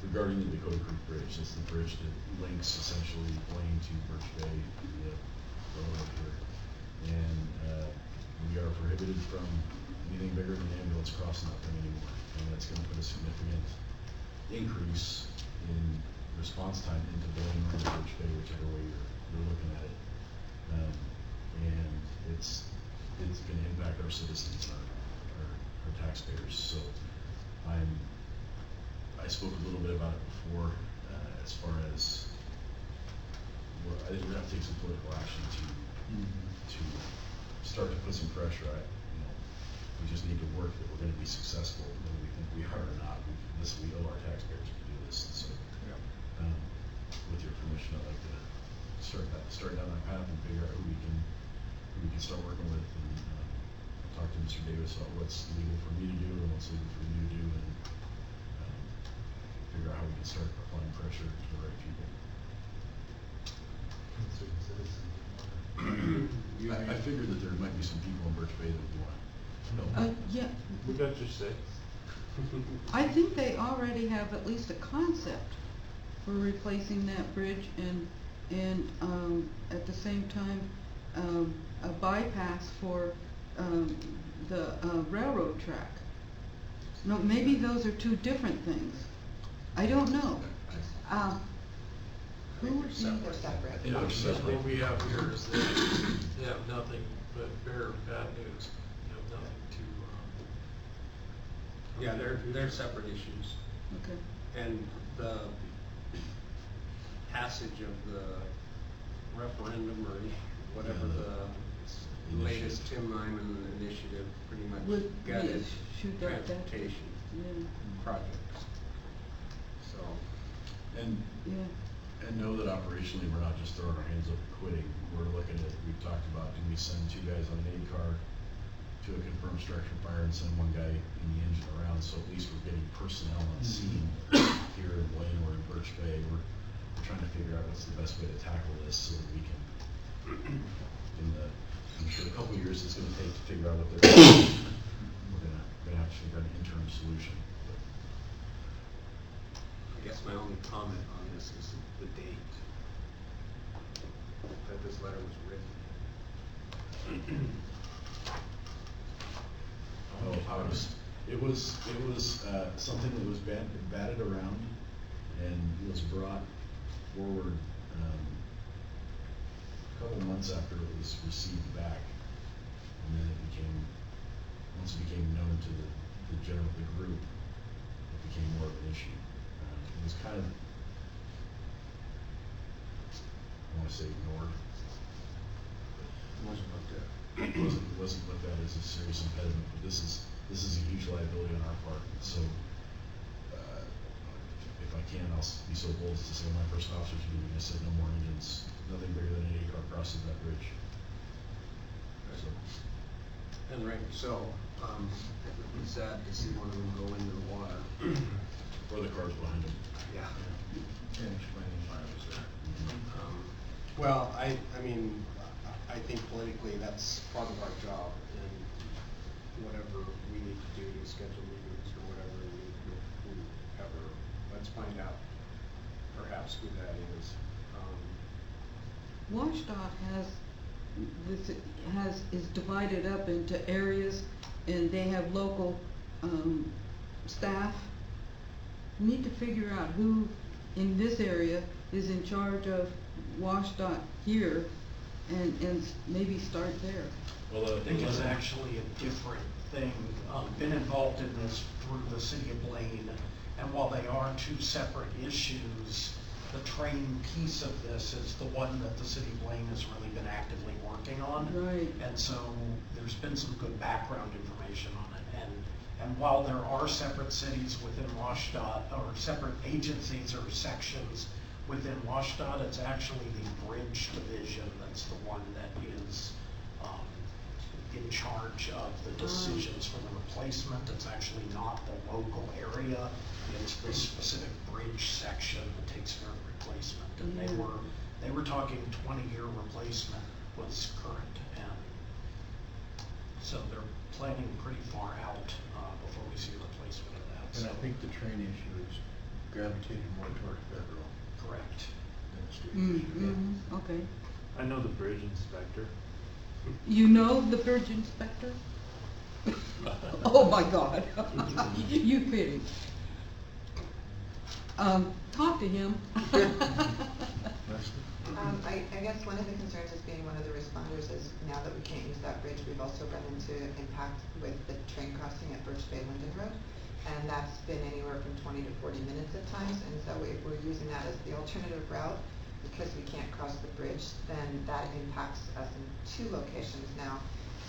regarding the Dakota Creek Bridge. That's the bridge that links essentially Blaine to Birch Bay, the road up here. And we are prohibited from anything bigger than an ambulance crossing that thing anymore. And that's gonna put a significant increase in response time into Blaine or Birch Bay, whichever way you're looking at it. And it's gonna impact our citizens, our taxpayers. So I spoke a little bit about it before, as far as I think we're gonna have to take some political action to start to put some pressure. We just need to work that we're gonna be successful, whether we think we are or not. We owe our taxpayers to do this, and so, with your permission, I'd like to start down that path and figure out who we can start working with, and talk to Mr. Davis about what's legal for me to do and what's legal for you to do, and figure out how we can start applying pressure to the right people. I figured that there might be some people in Birch Bay that would want to help. Yeah, We got your six. I think they already have at least a concept for replacing that bridge and at the same time, a bypass for, the railroad track. No, maybe those are two different things. I don't know. Who would be? They're separate. Yeah, That's exactly. what we have here is that they have nothing but bare bad news. They have nothing to, Yeah, they're separate issues. Okay. And the passage of the referendum or whatever the latest Tim Nyman initiative pretty much Would be a gutted shoot that back. transportation Yeah, projects. So, And know that operationally, we're not just throwing our hands up and quitting. We're looking at, we've talked about, do we send 2 guys on an A car to a confirmed structure fire and send 1 guy in the engine around, so at least we're getting personnel on scene here in Blaine or in Birch Bay. We're trying to figure out what's the best way to tackle this so that we can, I'm sure a couple of years it's gonna take to figure out what they're doing. We're gonna have to figure out an interim solution. I guess my only comment on this is the date that this letter was written. It was something that was batted around and was brought forward, a couple months after it was received back. And then once it became known to the group, it became more of an issue. It was kind of, I wanna say ignored. It wasn't looked at. It wasn't looked at as a serious impediment, but this is a huge liability on our part. So, if I can, I'll be so bold as to say my first officer's meeting, I said no more engines, nothing bigger than an 8 car crosses that bridge. So, And rightly so, it would be sad to see one of them go into the water. or the cars behind them. Yeah. And explaining why I was there. Well, I mean, I think politically that's part of our job, and whatever we need to do to schedule meetings or whatever we need to do, whoever, let's find out perhaps who that is. WashDOT is divided up into areas and they have local, staff. We need to figure out who in this area is in charge of WashDOT here and maybe start there. Well, I think it's actually a different thing. Been involved in this through the city of Blaine, and while they are 2 separate issues, the train piece of this is the one that the city of Blaine has really been actively working on. Right. And so there's been some good background information on it. And while there are separate cities within WashDOT, or separate agencies or sections within WashDOT, it's actually the bridge division that's the one that is in charge of the decisions for the replacement. It's actually not the local area, it's the specific bridge section that takes care of replacement. And they were talking 20-year replacement was current, and so they're planning pretty far out before we see a replacement of that. And I So, think the train issue is gravitated more toward federal correct. than state issue. Okay. I know the bridge inspector. You know the bridge inspector? Oh my God. You kidding. Talk to him. I guess one of the concerns as being one of the responders is now that we can't use that bridge, we've also run into impact with the train crossing at Birch Bay Linden Road. And that's been anywhere from 20 to 40 minutes at times, and so if we're using that as the alternative route, because we can't cross the bridge, then that impacts us in 2 locations now.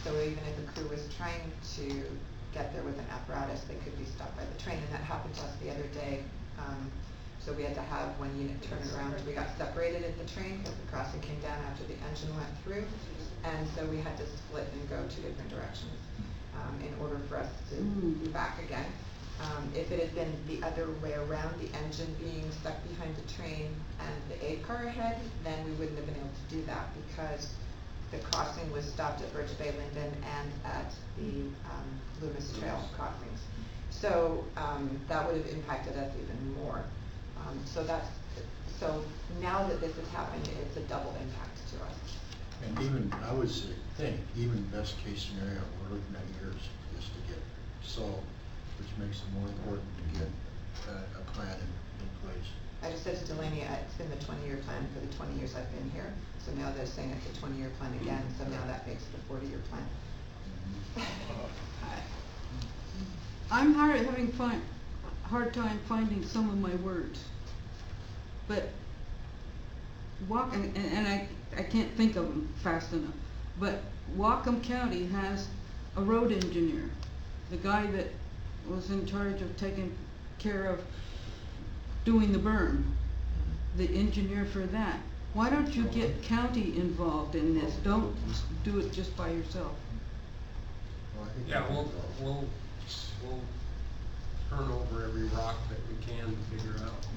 So even if a crew was trying to get there with an apparatus, they could be stopped by the train, and that happened to us the other day. So we had to have 1 unit turn around. We got separated at the train because the crossing came down after the engine went through, and so we had to split and go 2 different directions in order for us to be back again. If it had been the other way around, the engine being stuck behind the train and the aid car ahead, then we wouldn't have been able to do that because the crossing was stopped at Birch Bay Linden and at the Loomis Trail crossings. So that would have impacted us even more. So now that this has happened, it's a double impact to us. And even, I would think, even best case scenario, we're looking at years just to get solved, which makes it more important to get a plan in place. I just said to Delaney, it's been the 20-year plan for the 20 years I've been here. So now they're saying it's a 20-year plan again, so now that makes it a 40-year plan. I'm having hard time finding some of my words. But I can't think of them fast enough. But Whatcom County has a road engineer, the guy that was in charge of taking care of doing the berm, the engineer for that. Why don't you get county involved in this? Don't do it just by yourself. Well, I think Yeah, we we'll can go. turn over every rock that we can to figure out,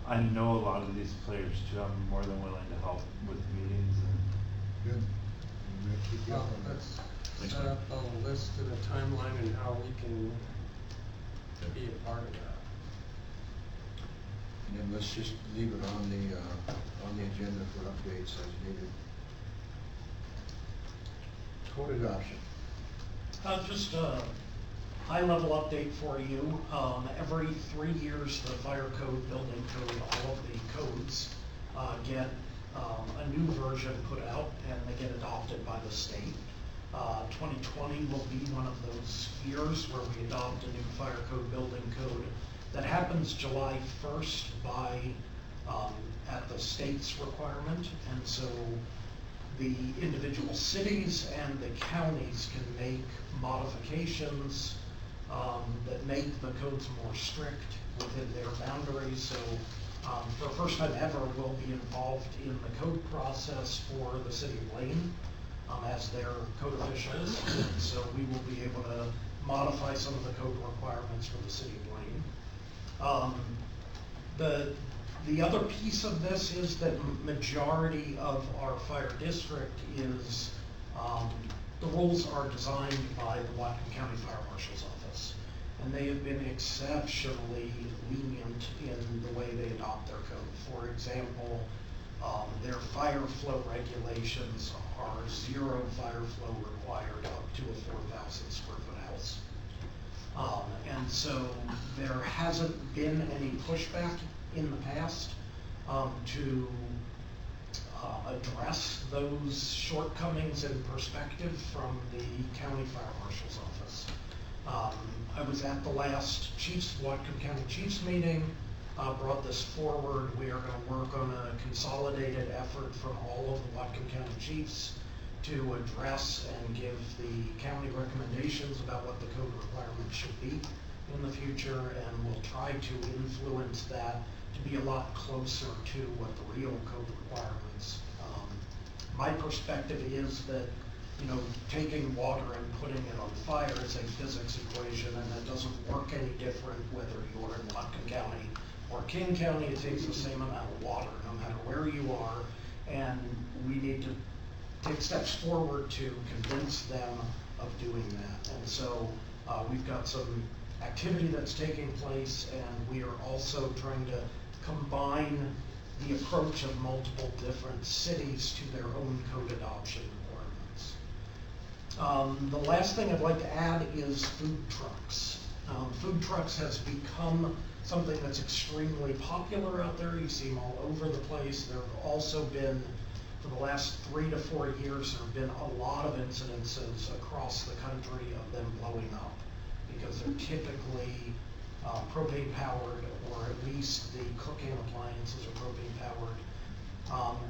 I know a lot of these players too. I'm more than willing to help with meetings and Good. I'm gonna keep you up on let's that. set up a list and a timeline and how we can be a part of that. And then let's just leave it on the agenda for updates as needed. Code adoption. Just a high-level update for you. Every 3 years, the fire code, building code, all of the codes get a new version put out, and they get adopted by the state. 2020 will be one of those years where we adopt a new fire code, building code. That happens July 1st at the state's requirement, and so the individual cities and the counties can make modifications that make the codes more strict within their boundaries. So for the first time ever, we'll be involved in the code process for the city of Lane as their code officials. And so we will be able to modify some of the code requirements for the city of Lane. The other piece of this is that majority of our fire district is, the rules are designed by the Whatcom County Fire Marshal's Office. And they have been exceptionally lenient in the way they adopt their code. For example, their fire flow regulations are 0 fire flow required up to a 4,000 square foot house. And so there hasn't been any pushback in the past to address those shortcomings in perspective from the County Fire Marshal's Office. I was at the last Whatcom County Chiefs meeting, brought this forward. We are going to work on a consolidated effort from all of the Whatcom County Chiefs to address and give the county recommendations about what the code requirements should be in the future, and we'll try to influence that to be a lot closer to what the real code requirements. My perspective is that, you know, taking water and putting it on fire is a physics equation, and that doesn't work any different whether you're in Whatcom County or King County. It takes the same amount of water no matter where you are, and we need to take steps forward to convince them of doing that. And so we've got some activity that's taking place, and we are also trying to combine the approach of multiple different cities to their own code adoption requirements. The last thing I'd like to add is food trucks. Food trucks has become something that's extremely popular out there. You see them all over the place. There have also been, for the last 3 to 4 years, there have been a lot of incidences across the country of them blowing up because they're typically propane powered, or at least the cooking appliances are propane powered.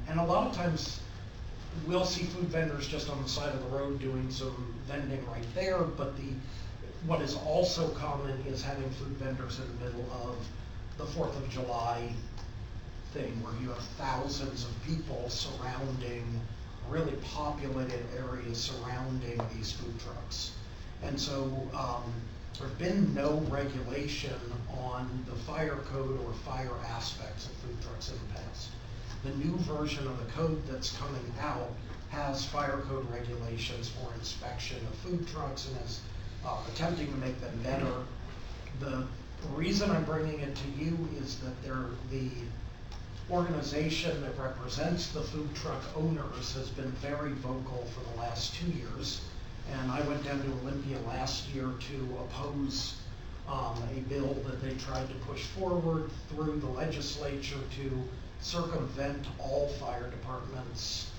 And a lot of times, we'll see food vendors just on the side of the road doing some vending right there, but what is also common is having food vendors in the middle of the 4th of July thing, where you have thousands of people surrounding really populated areas surrounding these food trucks. And so there's been no regulation on the fire code or fire aspects of food trucks in the past. The new version of the code that's coming out has fire code regulations for inspection of food trucks and is attempting to make them better. The reason I'm bringing it to you is that the organization that represents the food truck owners has been very vocal for the last 2 years. And I went down to Olympia last year to oppose a bill that they tried to push forward through the legislature to circumvent all fire departments'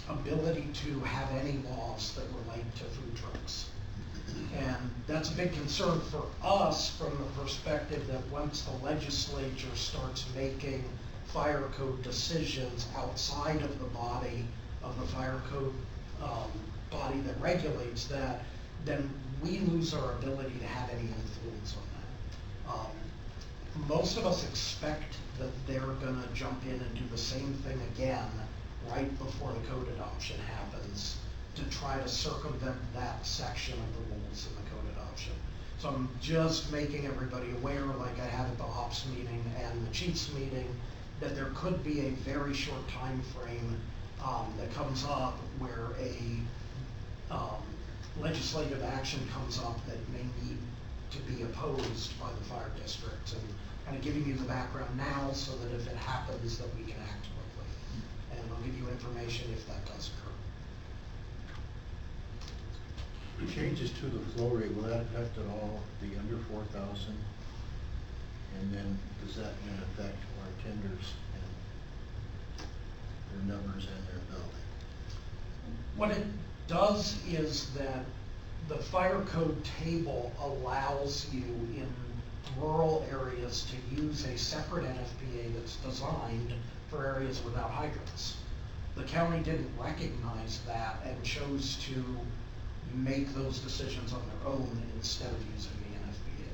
ability to have any laws that relate to food trucks. And that's a big concern for us from the perspective that once the legislature starts making fire code decisions outside of the body of the fire code body that regulates that, then we lose our ability to have any influence on that. Most of us expect that they're gonna jump in and do the same thing again right before the code adoption happens to try to circumvent that section of the rules in the code adoption. So I'm just making everybody aware, like I had at the ops meeting and the chiefs meeting, that there could be a very short time frame that comes up where a legislative action comes up that may need to be opposed by the fire district, and kind of giving you the background now so that if it happens that we can act quickly. And I'll give you information if that does occur. Changes to the flow rate, will that affect at all the under 4,000? And then does that then affect our tenders and their numbers and their building? What it does is that the fire code table allows you in rural areas to use a separate NFPA that's designed for areas without hydrants. The county didn't recognize that and chose to make those decisions on their own instead of using the NFPA.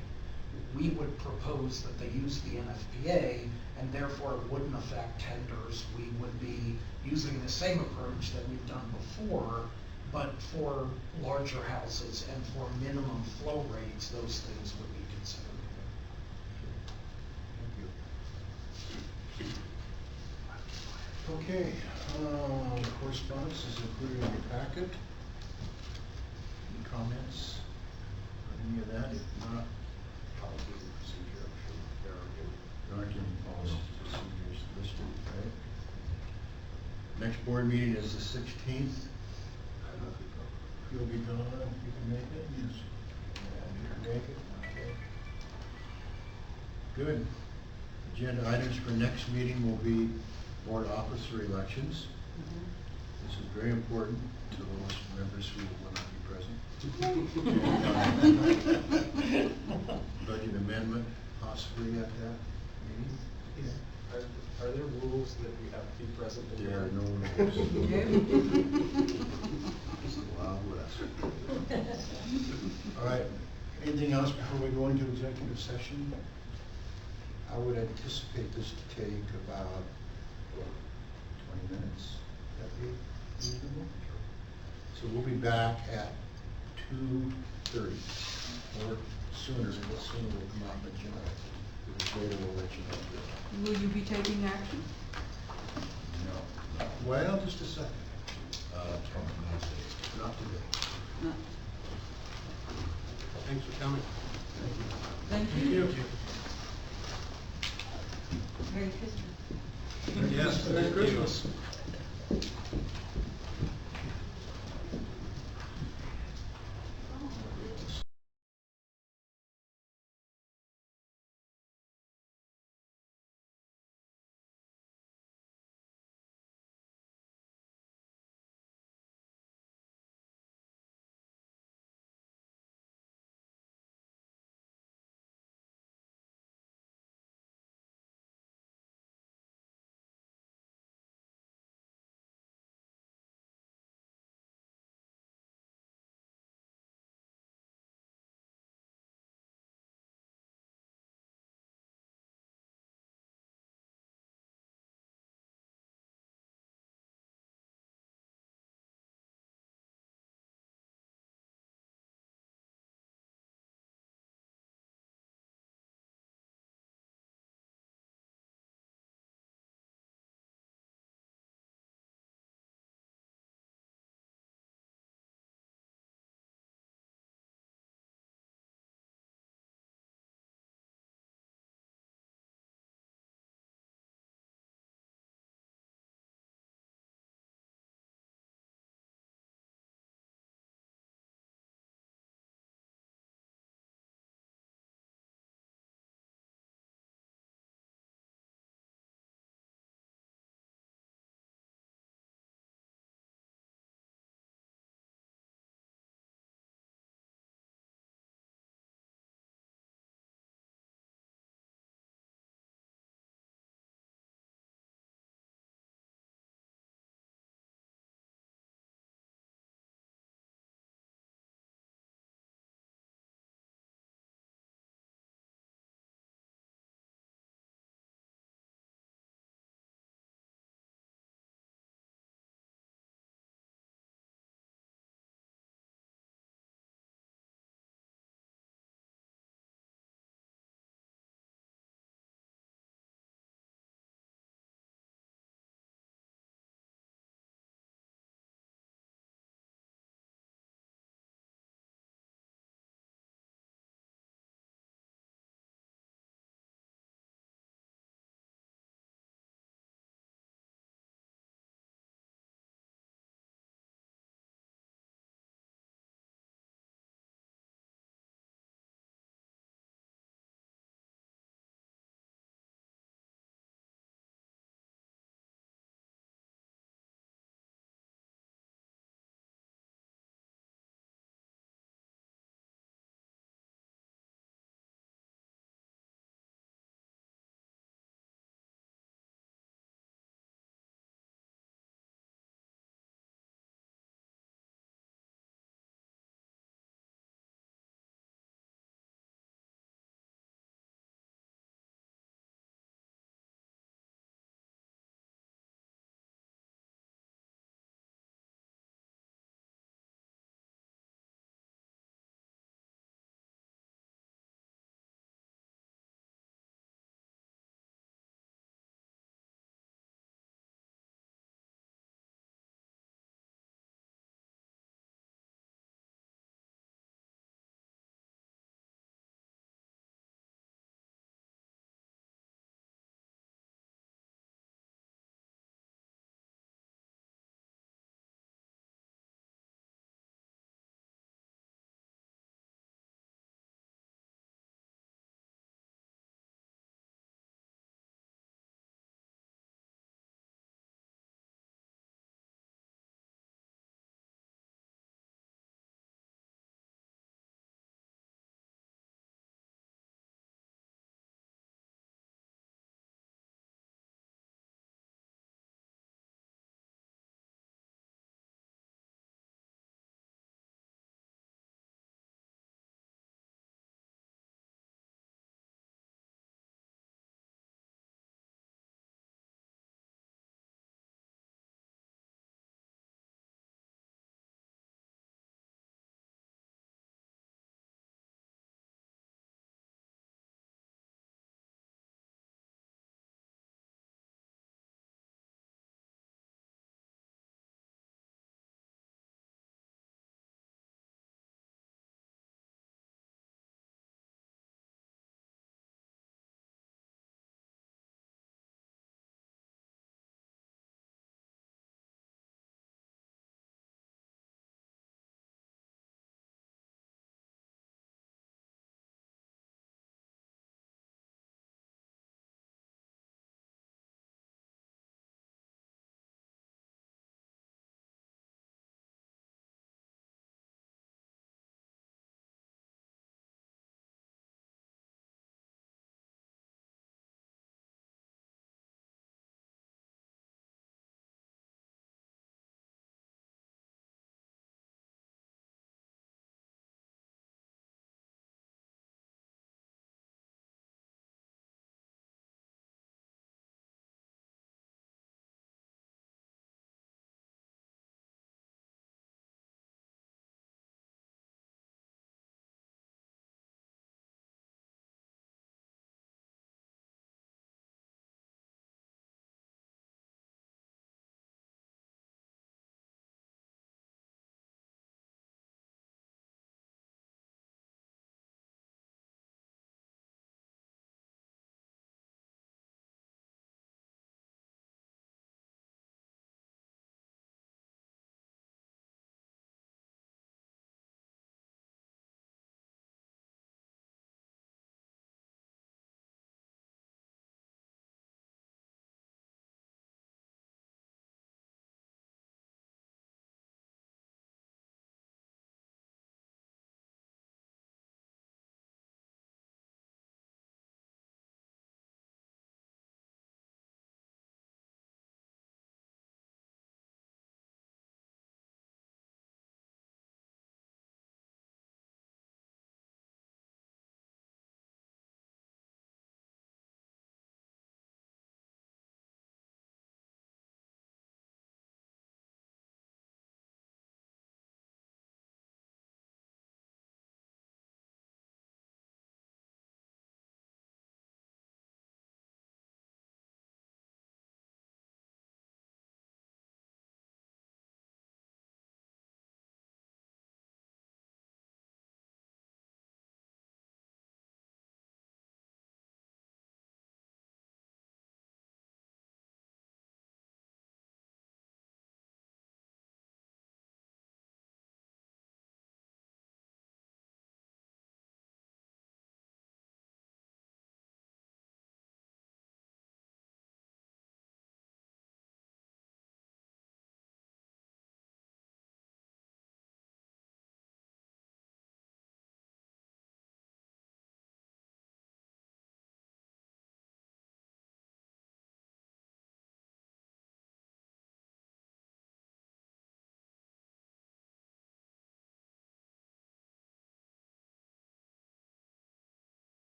We would propose that they use the NFPA and therefore it wouldn't affect tenders. We would be using the same approach that we've done before, but for larger houses and for minimum flow rates, those things would be considered. Thank you. Okay, correspondence is included in your packet. Any comments on any of that? If not, policy and procedure, I'm sure there aren't any policies and procedures listed, right? Next board meeting is the 16th. You'll be gone, you can make it? Yes. And you can make it? Okay. Good. Agenda items for next meeting will be board officer elections. This is very important to those members who will not be present. Budget amendment possibly at that meeting. Are there rules that we have to be present in? There are no rules. It's the Wild West. All right, anything else before we go into executive session? I would anticipate this to take about 20 minutes. Would that be reasonable? So we'll be back at 2:30 or sooner. The sooner we'll come out and let you know. If later we'll let you know. Will you be taking action? No. Well, just a second. Not today. No. Thanks for coming. Thank you. Merry Christmas. Yes, Merry Christmas.